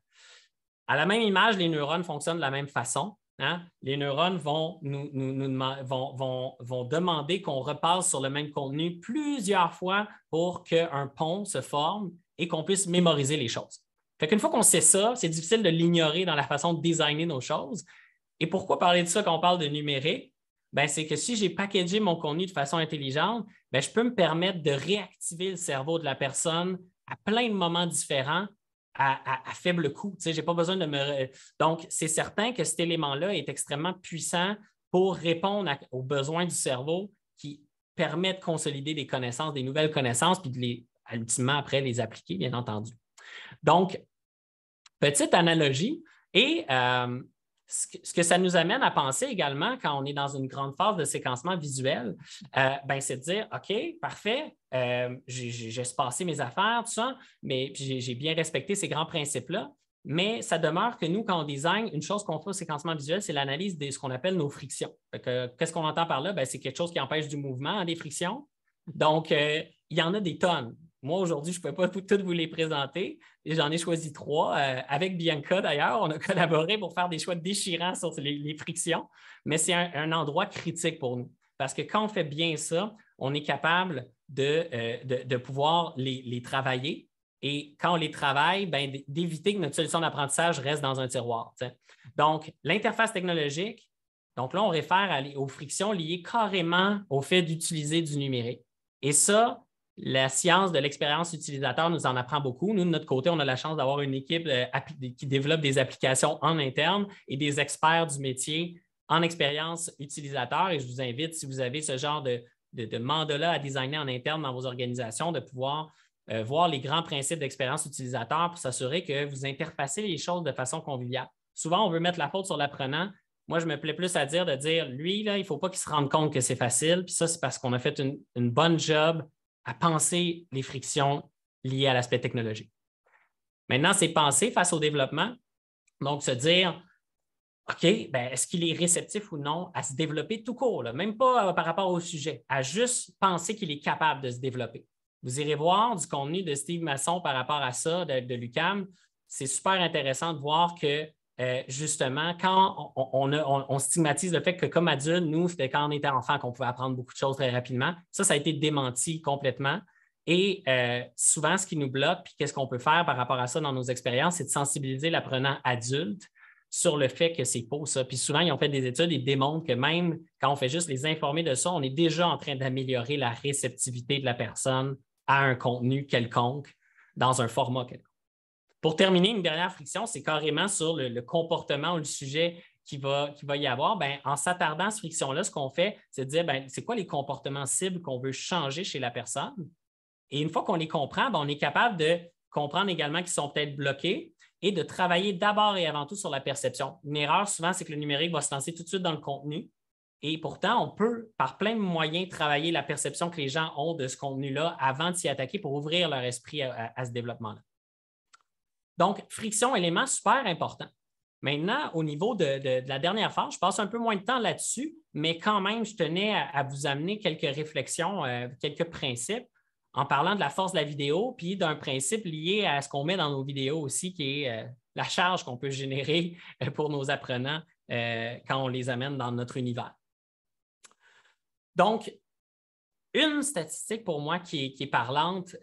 À la même image, les neurones fonctionnent de la même façon. Hein? Les neurones vont demander qu'on repasse sur le même contenu plusieurs fois pour qu'un pont se forme et qu'on puisse mémoriser les choses. Fait qu'une fois qu'on sait ça, c'est difficile de l'ignorer dans la façon de designer nos choses. Et pourquoi parler de ça quand on parle de numérique? Ben, c'est que si j'ai packagé mon contenu de façon intelligente, ben, je peux me permettre de réactiver le cerveau de la personne à plein de moments différents à faible coût. J'ai pas besoin de me... Donc, c'est certain que cet élément-là est extrêmement puissant pour répondre aux besoins du cerveau qui permet de consolider des connaissances, des nouvelles connaissances, puis ultimement, après, les appliquer, bien entendu. Donc, petite analogie. Et ce que ça nous amène à penser également quand on est dans une grande phase de séquencement visuel, c'est de dire, OK, parfait, j'ai espacé mes affaires, tout ça, mais j'ai bien respecté ces grands principes-là, mais ça demeure que nous, quand on design, une chose qu'on fait au séquencement visuel, c'est l'analyse de ce qu'on appelle nos frictions. Qu'est-ce qu'on entend par là? C'est quelque chose qui empêche du mouvement, des frictions. Donc, il y en a des tonnes. Moi, aujourd'hui, je ne peux pas toutes vous les présenter. J'en ai choisi 3. Avec Bianca, d'ailleurs, on a collaboré pour faire des choix déchirants sur les frictions, mais c'est un endroit critique pour nous. Parce que quand on fait bien ça, on est capable de pouvoir les travailler. Et quand on les travaille, d'éviter que notre solution d'apprentissage reste dans un tiroir. T'sais. Donc, l'interface technologique, donc là, on réfère aux frictions liées carrément au fait d'utiliser du numérique. Et ça, la science de l'expérience utilisateur nous en apprend beaucoup. Nous, de notre côté, on a la chance d'avoir une équipe qui développe des applications en interne et des experts du métier en expérience utilisateur. Et je vous invite, si vous avez ce genre de mandat-là à designer en interne dans vos organisations, de pouvoir voir les grands principes d'expérience utilisateur pour s'assurer que vous interfacez les choses de façon conviviale. Souvent, on veut mettre la faute sur l'apprenant. Moi, je me plais plus à dire, lui, là, il ne faut pas qu'il se rende compte que c'est facile. Puis ça, c'est parce qu'on a fait une bonne job à penser les frictions liées à l'aspect technologique. Maintenant, c'est penser face au développement. Donc, se dire, OK, est-ce qu'il est réceptif ou non à se développer tout court, là, même pas par rapport au sujet, à juste penser qu'il est capable de se développer. Vous irez voir du contenu de Steve Masson par rapport à ça, de l'UQAM. C'est super intéressant de voir que justement, quand on stigmatise le fait que comme adulte, nous, c'était quand on était enfant qu'on pouvait apprendre beaucoup de choses très rapidement. Ça a été démenti complètement. Et souvent, ce qui nous bloque, puis qu'est-ce qu'on peut faire par rapport à ça dans nos expériences, c'est de sensibiliser l'apprenant adulte sur le fait que c'est faux, ça. Puis souvent, ils ont fait des études et démontrent que même quand on fait juste les informer de ça, on est déjà en train d'améliorer la réceptivité de la personne à un contenu quelconque dans un format quelconque. Pour terminer, une dernière friction, c'est carrément sur le comportement ou le sujet qu'il va y avoir. En s'attardant à cette friction-là, ce qu'on fait, c'est de dire, c'est quoi les comportements cibles qu'on veut changer chez la personne? Et une fois qu'on les comprend, on est capable de comprendre également qu'ils sont peut-être bloqués et de travailler d'abord et avant tout sur la perception. Une erreur, souvent, c'est que le numérique va se lancer tout de suite dans le contenu. Et pourtant, on peut, par plein de moyens, travailler la perception que les gens ont de ce contenu-là avant de s'y attaquer pour ouvrir leur esprit à ce développement-là. Donc, friction, élément super important. Maintenant, au niveau de la dernière phase, je passe un peu moins de temps là-dessus, mais quand même, je tenais à vous amener quelques réflexions, quelques principes en parlant de la force de la vidéo, puis d'un principe lié à ce qu'on met dans nos vidéos aussi, qui est la charge qu'on peut générer pour nos apprenants quand on les amène dans notre univers. Donc, une statistique pour moi qui est parlante,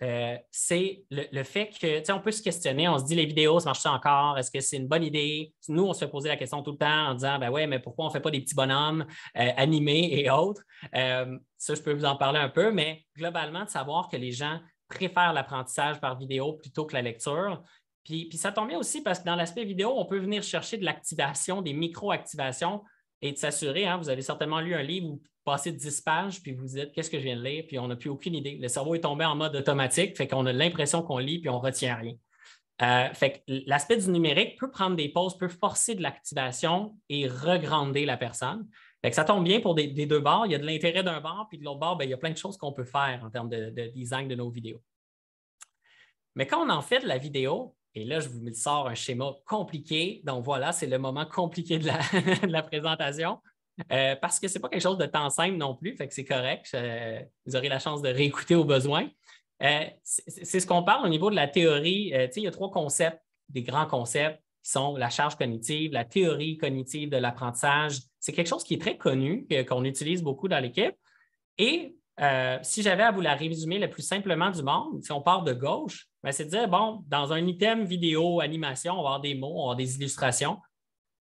c'est le fait que, on peut se questionner, on se dit les vidéos, ça marche encore? Est-ce que c'est une bonne idée? Nous, on se fait poser la question tout le temps en disant, ouais, mais pourquoi on ne fait pas des petits bonhommes animés et autres? Ça, je peux vous en parler un peu, mais globalement, de savoir que les gens préfèrent l'apprentissage par vidéo plutôt que la lecture. Puis ça tombe bien aussi parce que dans l'aspect vidéo, on peut venir chercher de l'activation, des micro-activations et de s'assurer, vous avez certainement lu un livre où vous passez 10 pages, puis vous dites « qu'est-ce que je viens de lire ?» puis on n'a plus aucune idée. Le cerveau est tombé en mode automatique, fait qu'on a l'impression qu'on lit, puis on ne retient rien. Fait que l'aspect du numérique peut prendre des pauses, peut forcer de l'activation et regrander la personne. Fait que ça tombe bien pour des deux bords. Il y a de l'intérêt d'un bord, puis de l'autre bord, il y a plein de choses qu'on peut faire en termes de design de nos vidéos. Mais quand on en fait de la vidéo, et là, je vous sors un schéma compliqué. Donc voilà, c'est le moment compliqué de la présentation. parce que ce n'est pas quelque chose de temps simple non plus, fait que c'est correct. Vous aurez la chance de réécouter au besoin. C'est ce qu'on parle au niveau de la théorie. Il y a 3 concepts, des grands concepts, qui sont la charge cognitive, la théorie cognitive de l'apprentissage. C'est quelque chose qui est très connu, qu'on utilise beaucoup dans l'équipe. Et si j'avais à vous la résumer le plus simplement du monde, si on part de gauche, c'est de dire, bon, dans un item vidéo, animation, on va avoir des mots, on va avoir des illustrations.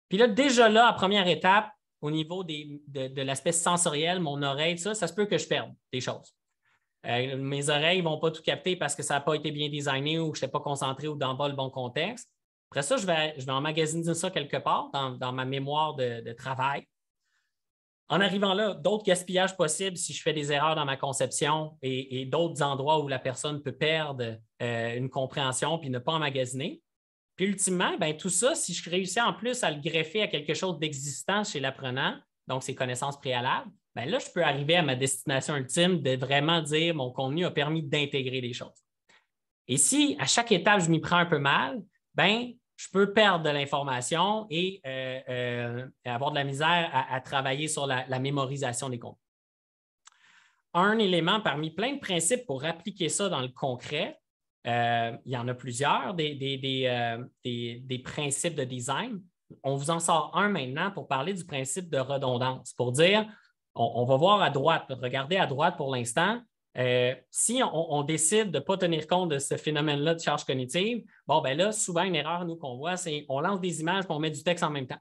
Puis là, déjà là, à première étape, au niveau de l'aspect sensoriel, mon oreille, ça se peut que je perde des choses. Mes oreilles ne vont pas tout capter parce que ça n'a pas été bien designé ou que je n'étais pas concentré ou dans le bon contexte. Après ça, je vais emmagasiner ça quelque part dans ma mémoire de travail. En arrivant là, d'autres gaspillages possibles si je fais des erreurs dans ma conception et d'autres endroits où la personne peut perdre une compréhension puis ne pas emmagasiner. Puis ultimement, tout ça, si je réussis en plus à le greffer à quelque chose d'existant chez l'apprenant, donc ses connaissances préalables, là, je peux arriver à ma destination ultime de vraiment dire mon contenu a permis d'intégrer des choses. Et si à chaque étape, je m'y prends un peu mal, je peux perdre de l'information et avoir de la misère à travailler sur la mémorisation des contenus. Un élément parmi plein de principes pour appliquer ça dans le concret, il y en a plusieurs, des principes de design. On vous en sort un maintenant pour parler du principe de redondance, pour dire, on va voir à droite, regardez à droite pour l'instant. Si on décide de ne pas tenir compte de ce phénomène-là de charge cognitive, là, souvent, une erreur, nous, qu'on voit, c'est qu'on lance des images et on met du texte en même temps.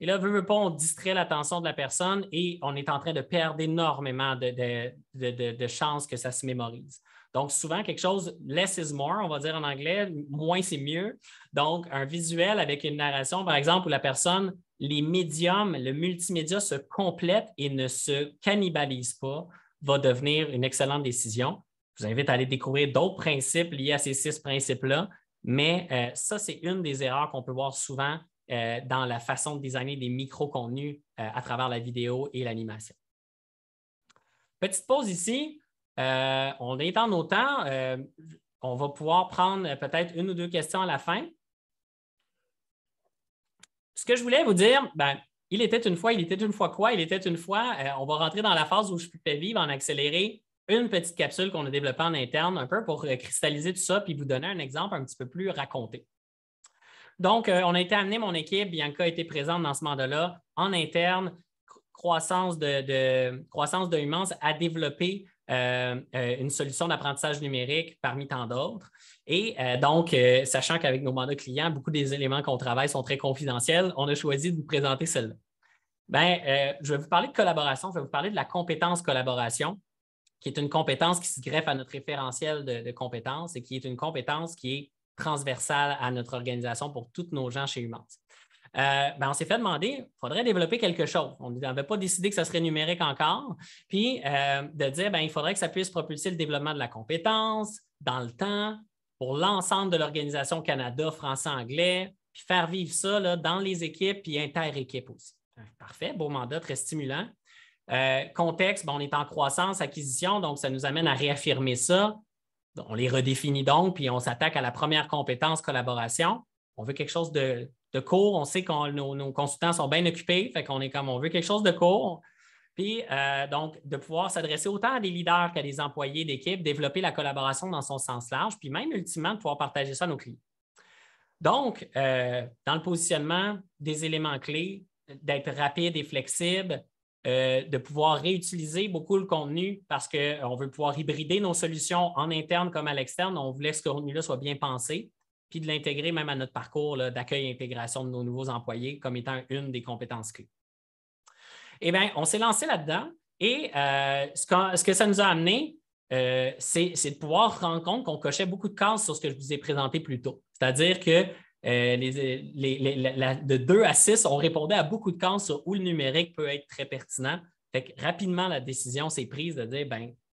Et là, veut pas, on distrait l'attention de la personne et on est en train de perdre énormément de chances que ça se mémorise. Donc, souvent, quelque chose, less is more, on va dire en anglais, moins c'est mieux. Donc, un visuel avec une narration, par exemple, où la personne, les médiums, le multimédia se complètent et ne se cannibalisent pas, va devenir une excellente décision. Je vous invite à aller découvrir d'autres principes liés à ces 6 principes-là, mais ça, c'est une des erreurs qu'on peut voir souvent dans la façon de designer des micro-contenus à travers la vidéo et l'animation. Petite pause ici. On est en autant. On va pouvoir prendre peut-être 1 ou 2 questions à la fin. Ce que je voulais vous dire, il était une fois quoi? Il était une fois, on va rentrer dans la phase où je fais vivre en accéléré une petite capsule qu'on a développée en interne, un peu pour cristalliser tout ça puis vous donner un exemple un petit peu plus raconté. Donc, on a été amené, mon équipe, Bianca a été présente dans ce mandat-là, en interne, croissance de Humans, à développer une solution d'apprentissage numérique parmi tant d'autres. Et donc, sachant qu'avec nos mandats clients, beaucoup des éléments qu'on travaille sont très confidentiels, on a choisi de vous présenter celle-là. Je vais vous parler de collaboration, je vais vous parler de la compétence collaboration, qui est une compétence qui se greffe à notre référentiel de compétences et qui est une compétence qui est transversale à notre organisation pour tous nos gens chez Humans. On s'est fait demander, il faudrait développer quelque chose. On n'avait pas décidé que ça serait numérique encore, puis de dire, il faudrait que ça puisse propulser le développement de la compétence dans le temps pour l'ensemble de l'organisation Canada, français, anglais, puis faire vivre ça là, dans les équipes puis inter-équipes aussi. Parfait, beau mandat, très stimulant. Contexte, on est en croissance, acquisition, donc ça nous amène à réaffirmer ça. On les redéfinit donc, puis on s'attaque à la première compétence, collaboration. On veut quelque chose de court. On sait que nos consultants sont bien occupés, fait qu'on est comme on veut quelque chose de court. Puis, donc, de pouvoir s'adresser autant à des leaders qu'à des employés d'équipe, développer la collaboration dans son sens large, puis même, ultimement, de pouvoir partager ça à nos clients. Donc, dans le positionnement, des éléments clés, d'être rapide et flexible, de pouvoir réutiliser beaucoup le contenu parce qu'on veut pouvoir hybrider nos solutions en interne comme à l'externe. On voulait que ce contenu-là soit bien pensé, puis de l'intégrer même à notre parcours d'accueil et intégration de nos nouveaux employés comme étant une des compétences clés. Eh bien, on s'est lancé là-dedans et ce que ça nous a amené, c'est de pouvoir rendre compte qu'on cochait beaucoup de cases sur ce que je vous ai présenté plus tôt. C'est-à-dire que de 2 à 6, on répondait à beaucoup de cases sur où le numérique peut être très pertinent. Fait que rapidement, la décision s'est prise de dire,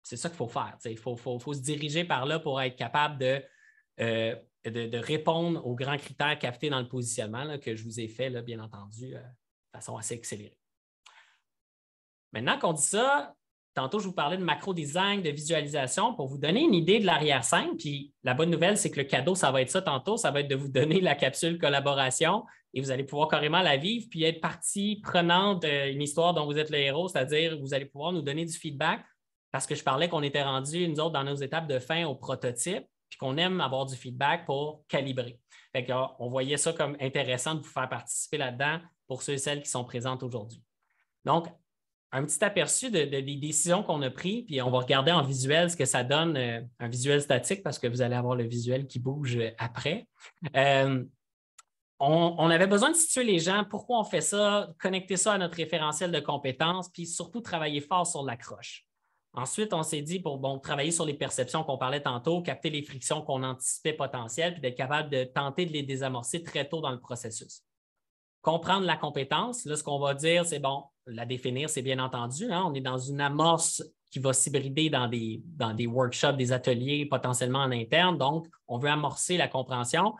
c'est ça qu'il faut faire. Il faut se diriger par là pour être capable de répondre aux grands critères captés dans le positionnement là, que je vous ai fait, là, bien entendu, de façon assez accélérée. Maintenant qu'on dit ça, tantôt, je vous parlais de macro-design, de visualisation pour vous donner une idée de l'arrière-scène. Puis la bonne nouvelle, c'est que le cadeau, ça va être ça tantôt. Ça va être de vous donner la capsule collaboration et vous allez pouvoir carrément la vivre puis être partie prenante d'une histoire dont vous êtes le héros, c'est-à-dire vous allez pouvoir nous donner du feedback parce que je parlais qu'on était rendu, nous autres, dans nos étapes de fin au prototype puis qu'on aime avoir du feedback pour calibrer. Fait qu'on voyait ça comme intéressant de vous faire participer là-dedans pour ceux et celles qui sont présentes aujourd'hui. Donc, un petit aperçu des décisions qu'on a prises, puis on va regarder en visuel ce que ça donne, un visuel statique, parce que vous allez avoir le visuel qui bouge après. On avait besoin de situer les gens, pourquoi on fait ça, connecter ça à notre référentiel de compétences, puis surtout travailler fort sur l'accroche. Ensuite, on s'est dit pour travailler sur les perceptions qu'on parlait tantôt, capter les frictions qu'on anticipait potentielles, puis d'être capable de tenter de les désamorcer très tôt dans le processus. Comprendre la compétence, là, ce qu'on va dire, c'est la définir, c'est bien entendu. Hein, on est dans une amorce qui va s'hybrider dans des workshops, des ateliers, potentiellement en interne. Donc, on veut amorcer la compréhension,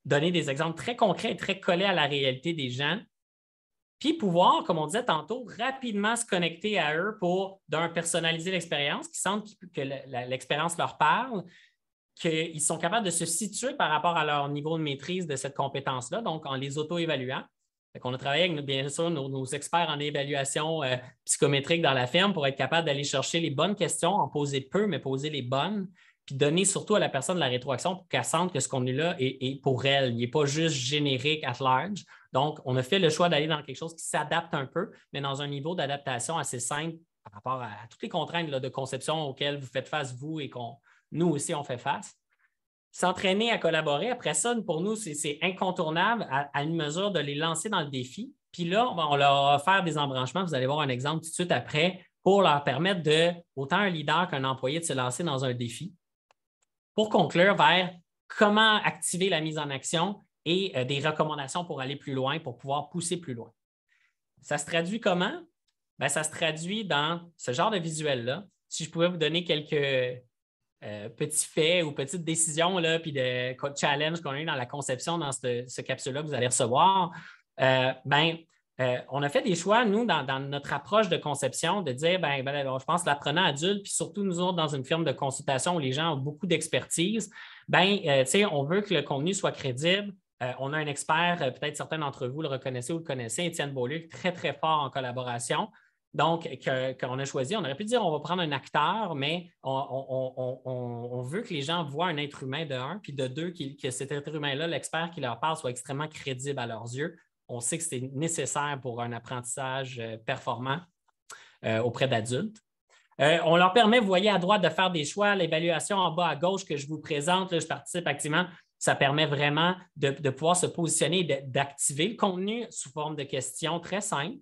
donner des exemples très concrets et très collés à la réalité des gens, puis pouvoir, comme on disait tantôt, rapidement se connecter à eux pour, personnaliser l'expérience, qu'ils sentent que l'expérience leur parle, qu'ils sont capables de se situer par rapport à leur niveau de maîtrise de cette compétence-là, donc en les auto-évaluant. On a travaillé avec, bien sûr, nos experts en évaluation psychométrique dans la firme pour être capable d'aller chercher les bonnes questions, en poser peu, mais poser les bonnes, puis donner surtout à la personne de la rétroaction pour qu'elle sente que ce qu'on est là est pour elle. Il n'est pas juste générique at large. Donc, on a fait le choix d'aller dans quelque chose qui s'adapte un peu, mais dans un niveau d'adaptation assez simple par rapport à toutes les contraintes de conception auxquelles vous faites face, vous, et nous aussi, on fait face. S'entraîner à collaborer, après ça, pour nous, c'est incontournable à une mesure de les lancer dans le défi. Puis là, on leur va faire des embranchements. Vous allez voir un exemple tout de suite après pour leur permettre autant un leader qu'un employé, de se lancer dans un défi. Pour conclure vers comment activer la mise en action et des recommandations pour aller plus loin, pour pouvoir pousser plus loin. Ça se traduit comment? Bien, ça se traduit dans ce genre de visuel-là. Si je pouvais vous donner quelques petits faits ou petites décisions, là, puis de challenge qu'on a eu dans la conception dans ce capsule-là que vous allez recevoir, on a fait des choix, nous, dans notre approche de conception, de dire, je pense, l'apprenant adulte, puis surtout nous autres, dans une firme de consultation où les gens ont beaucoup d'expertise, on veut que le contenu soit crédible. On a un expert, peut-être certains d'entre vous le reconnaissez ou le connaissez, Étienne Beaulieu, très, très fort en collaboration. Donc, qu'on a choisi, on aurait pu dire on va prendre un acteur, mais on veut que les gens voient un être humain de un, puis de deux, que cet être humain-là, l'expert qui leur parle, soit extrêmement crédible à leurs yeux. On sait que c'est nécessaire pour un apprentissage performant auprès d'adultes. On leur permet, vous voyez à droite, de faire des choix. L'évaluation en bas à gauche que je vous présente, là, je participe activement, ça permet vraiment de pouvoir se positionner et d'activer le contenu sous forme de questions très simples,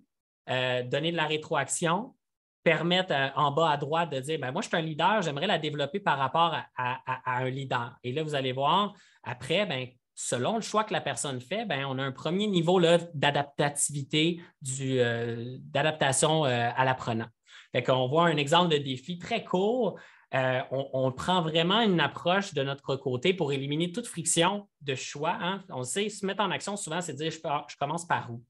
donner de la rétroaction, permettre en bas à droite de dire, moi, je suis un leader, j'aimerais la développer par rapport à un leader. Et là, vous allez voir, après, selon le choix que la personne fait, on a un premier niveau d'adaptativité, d'adaptation à l'apprenant. Fait qu'on voit un exemple de défi très court. On prend vraiment une approche de notre côté pour éliminer toute friction de choix. Hein. On sait, se mettre en action, souvent, c'est de dire je commence par où.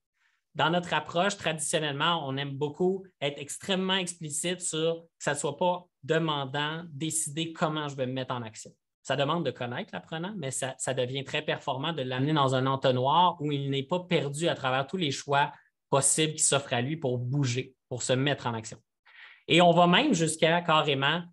Dans notre approche, traditionnellement, on aime beaucoup être extrêmement explicite sur que ça ne soit pas demandant, décider comment je vais me mettre en action. Ça demande de connaître l'apprenant, mais ça devient très performant de l'amener dans un entonnoir où il n'est pas perdu à travers tous les choix possibles qui s'offrent à lui pour bouger, pour se mettre en action. Et on va même jusqu'à carrément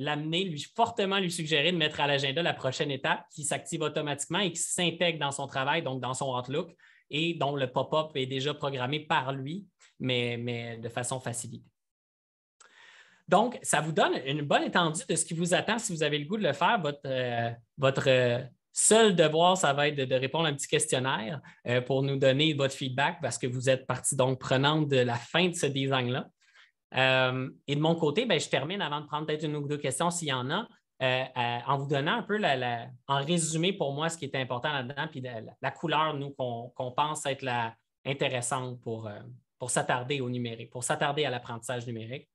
l'amener, fortement lui suggérer de mettre à l'agenda la prochaine étape qui s'active automatiquement et qui s'intègre dans son travail, donc dans son Outlook, et dont le pop-up est déjà programmé par lui, mais de façon facilitée. Donc, ça vous donne une bonne étendue de ce qui vous attend si vous avez le goût de le faire. Votre seul devoir, ça va être de répondre à un petit questionnaire pour nous donner votre feedback parce que vous êtes partie donc prenante de la fin de ce design-là. Et de mon côté, je termine avant de prendre peut-être une ou deux questions s'il y en a, en vous donnant un peu, en résumé pour moi, ce qui est important là-dedans, puis la couleur, nous, qu'on pense être intéressante pour s'attarder au numérique, pour s'attarder à l'apprentissage numérique.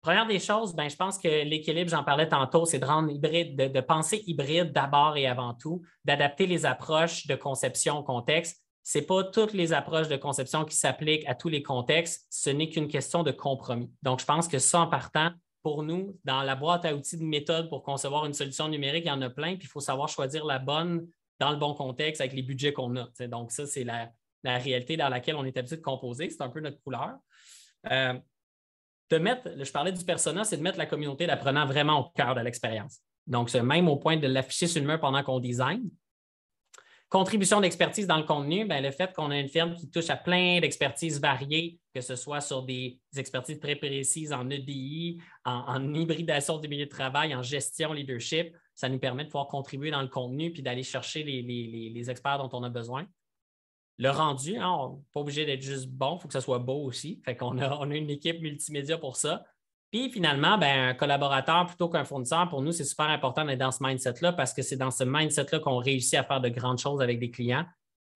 Première des choses, je pense que l'équilibre, j'en parlais tantôt, c'est de rendre hybride, de penser hybride d'abord et avant tout, d'adapter les approches de conception au contexte, Ce n'est pas toutes les approches de conception qui s'appliquent à tous les contextes. Ce n'est qu'une question de compromis. Donc, je pense que ça, en partant, pour nous, dans la boîte à outils de méthode pour concevoir une solution numérique, il y en a plein, puis il faut savoir choisir la bonne dans le bon contexte avec les budgets qu'on a. Donc, ça, c'est la réalité dans laquelle on est habitué de composer. C'est un peu notre couleur. Je parlais du persona, c'est de mettre la communauté d'apprenants vraiment au cœur de l'expérience. Donc, c'est même au point de l'afficher sur le mur pendant qu'on design. Contribution d'expertise dans le contenu, bien, le fait qu'on a une firme qui touche à plein d'expertises variées, que ce soit sur des expertises très précises en EDI, en hybridation du milieu de travail, en gestion, leadership, ça nous permet de pouvoir contribuer dans le contenu puis d'aller chercher les experts dont on a besoin. Le rendu, hein, on n'est pas obligé d'être juste bon, il faut que ça soit beau aussi. Fait qu'on a une équipe multimédia pour ça. Puis finalement, bien, un collaborateur plutôt qu'un fournisseur, pour nous, c'est super important d'être dans ce mindset-là parce que c'est dans ce mindset-là qu'on réussit à faire de grandes choses avec des clients,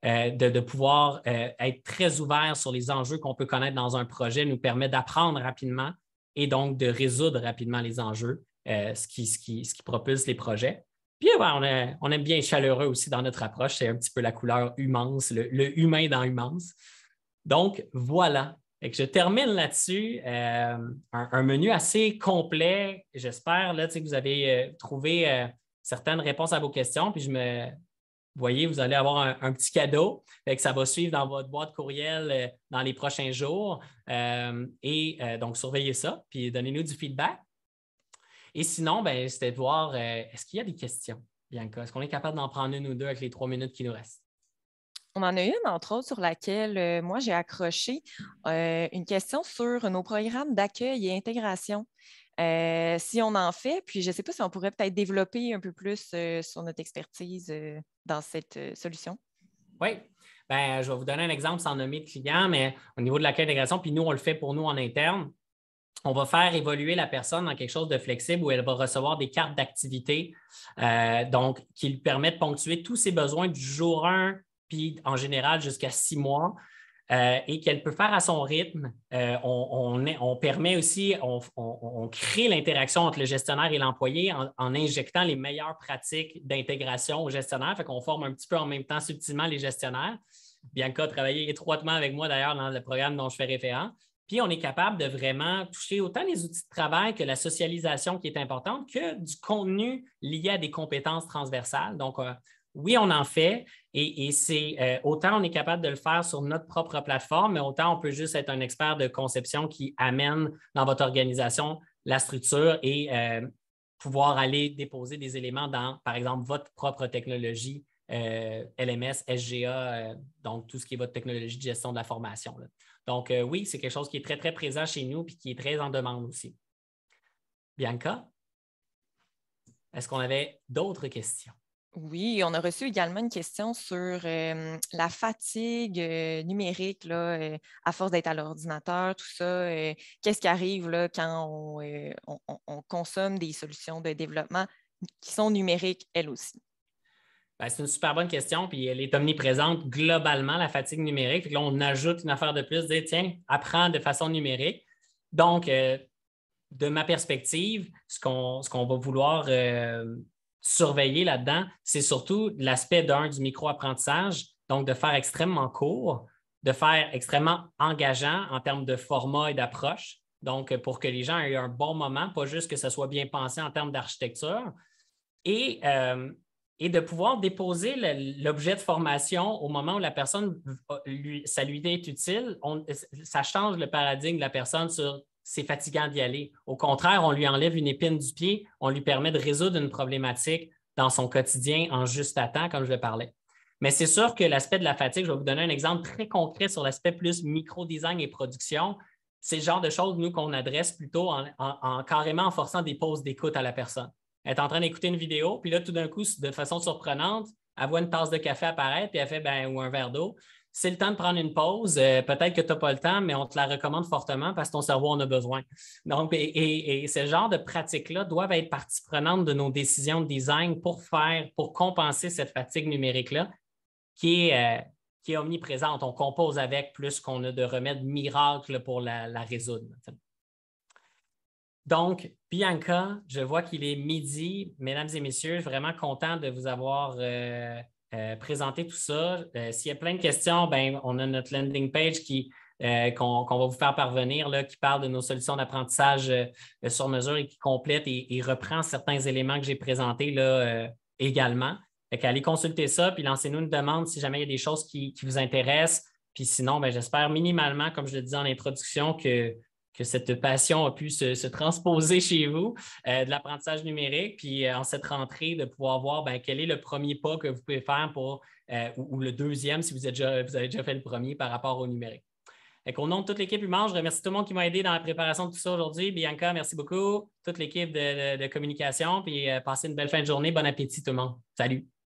de pouvoir être très ouvert sur les enjeux qu'on peut connaître dans un projet nous permet d'apprendre rapidement et donc de résoudre rapidement les enjeux, ce qui propulse les projets. Puis ouais, on aime bien être chaleureux aussi dans notre approche. C'est un petit peu la couleur humance, le humain dans humance. Donc, voilà. Et que je termine là-dessus. Un menu assez complet. J'espère là, que vous avez trouvé certaines réponses à vos questions. Puis vous voyez, vous allez avoir un petit cadeau. Fait que ça va suivre dans votre boîte courriel dans les prochains jours. Donc, surveillez ça. Puis donnez-nous du feedback. Et sinon, ben, c'était de voir, est-ce qu'il y a des questions, Bianca? Est-ce qu'on est capable d'en prendre une ou deux avec les 3 minutes qui nous restent? On en a une, entre autres, sur laquelle moi, j'ai accroché une question sur nos programmes d'accueil et intégration. Si on en fait, puis je ne sais pas si on pourrait peut-être développer un peu plus sur notre expertise dans cette solution. Oui. Ben, je vais vous donner un exemple sans nommer de client, mais au niveau de l'accueil et intégration, puis nous, on le fait pour nous en interne. On va faire évoluer la personne dans quelque chose de flexible où elle va recevoir des cartes d'activité, donc qui lui permettent de ponctuer tous ses besoins du jour 1, puis en général jusqu'à 6 mois, et qu'elle peut faire à son rythme. On permet aussi, on crée l'interaction entre le gestionnaire et l'employé en injectant les meilleures pratiques d'intégration au gestionnaire. Fait qu'on forme un petit peu en même temps subtilement les gestionnaires. Bianca a travaillé étroitement avec moi d'ailleurs dans le programme dont je fais référence. Puis, on est capable de vraiment toucher autant les outils de travail que la socialisation qui est importante que du contenu lié à des compétences transversales. Donc, oui, on en fait et c'est autant on est capable de le faire sur notre propre plateforme, mais autant on peut juste être un expert de conception qui amène dans votre organisation la structure et pouvoir aller déposer des éléments dans, par exemple, votre propre technologie, LMS, SGA, donc tout ce qui est votre technologie de gestion de la formation, là. Donc, oui, c'est quelque chose qui est très, très présent chez nous et qui est très en demande aussi. Bianca, est-ce qu'on avait d'autres questions? Oui, on a reçu également une question sur la fatigue numérique là, à force d'être à l'ordinateur, tout ça. Qu'est-ce qui arrive là, quand on consomme des solutions de développement qui sont numériques, elles aussi? Ben, c'est une super bonne question, puis elle est omniprésente globalement, la fatigue numérique. Puis là, on ajoute une affaire de plus, dire tiens, apprends de façon numérique. Donc, de ma perspective, ce qu'on va vouloir surveiller là-dedans, c'est surtout l'aspect du micro-apprentissage, donc de faire extrêmement court, de faire extrêmement engageant en termes de format et d'approche. Donc, pour que les gens aient un bon moment, pas juste que ça soit bien pensé en termes d'architecture. Et de pouvoir déposer l'objet de formation au moment où la personne, ça lui est utile, ça change le paradigme de la personne sur c'est fatigant d'y aller. Au contraire, on lui enlève une épine du pied, on lui permet de résoudre une problématique dans son quotidien en juste à temps, comme je le parlais. Mais c'est sûr que l'aspect de la fatigue, je vais vous donner un exemple très concret sur l'aspect plus micro-design et production. C'est le genre de choses, nous, qu'on adresse plutôt carrément en forçant des pauses d'écoute à la personne. Elle est en train d'écouter une vidéo, puis là, tout d'un coup, de façon surprenante, elle voit une tasse de café apparaître, puis elle fait ou un verre d'eau. C'est le temps de prendre une pause. Peut-être que tu n'as pas le temps, mais on te la recommande fortement parce que ton cerveau en a besoin. Donc, et ce genre de pratiques-là doivent être partie prenante de nos décisions de design pour compenser cette fatigue numérique-là qui est omniprésente. On compose avec plus qu'on a de remèdes miracles pour la résoudre. Donc, Bianca, je vois qu'il est midi. Mesdames et messieurs, je suis vraiment content de vous avoir présenter tout ça. S'il y a plein de questions, ben, on a notre landing page qu'on va vous faire parvenir, là, qui parle de nos solutions d'apprentissage sur mesure et qui complète et reprend certains éléments que j'ai présentés là, également. Fait qu'allez consulter ça, puis lancez-nous une demande si jamais il y a des choses qui vous intéressent. Puis sinon, ben, j'espère minimalement, comme je le disais en introduction, que cette passion a pu se transposer chez vous, de l'apprentissage numérique, puis en cette rentrée, de pouvoir voir ben, quel est le premier pas que vous pouvez faire pour, ou le deuxième si vous avez déjà fait le premier par rapport au numérique. Au nom de toute l'équipe Humange, je remercie tout le monde qui m'a aidé dans la préparation de tout ça aujourd'hui. Bianca, merci beaucoup. Toute l'équipe de communication, puis passez une belle fin de journée. Bon appétit tout le monde. Salut!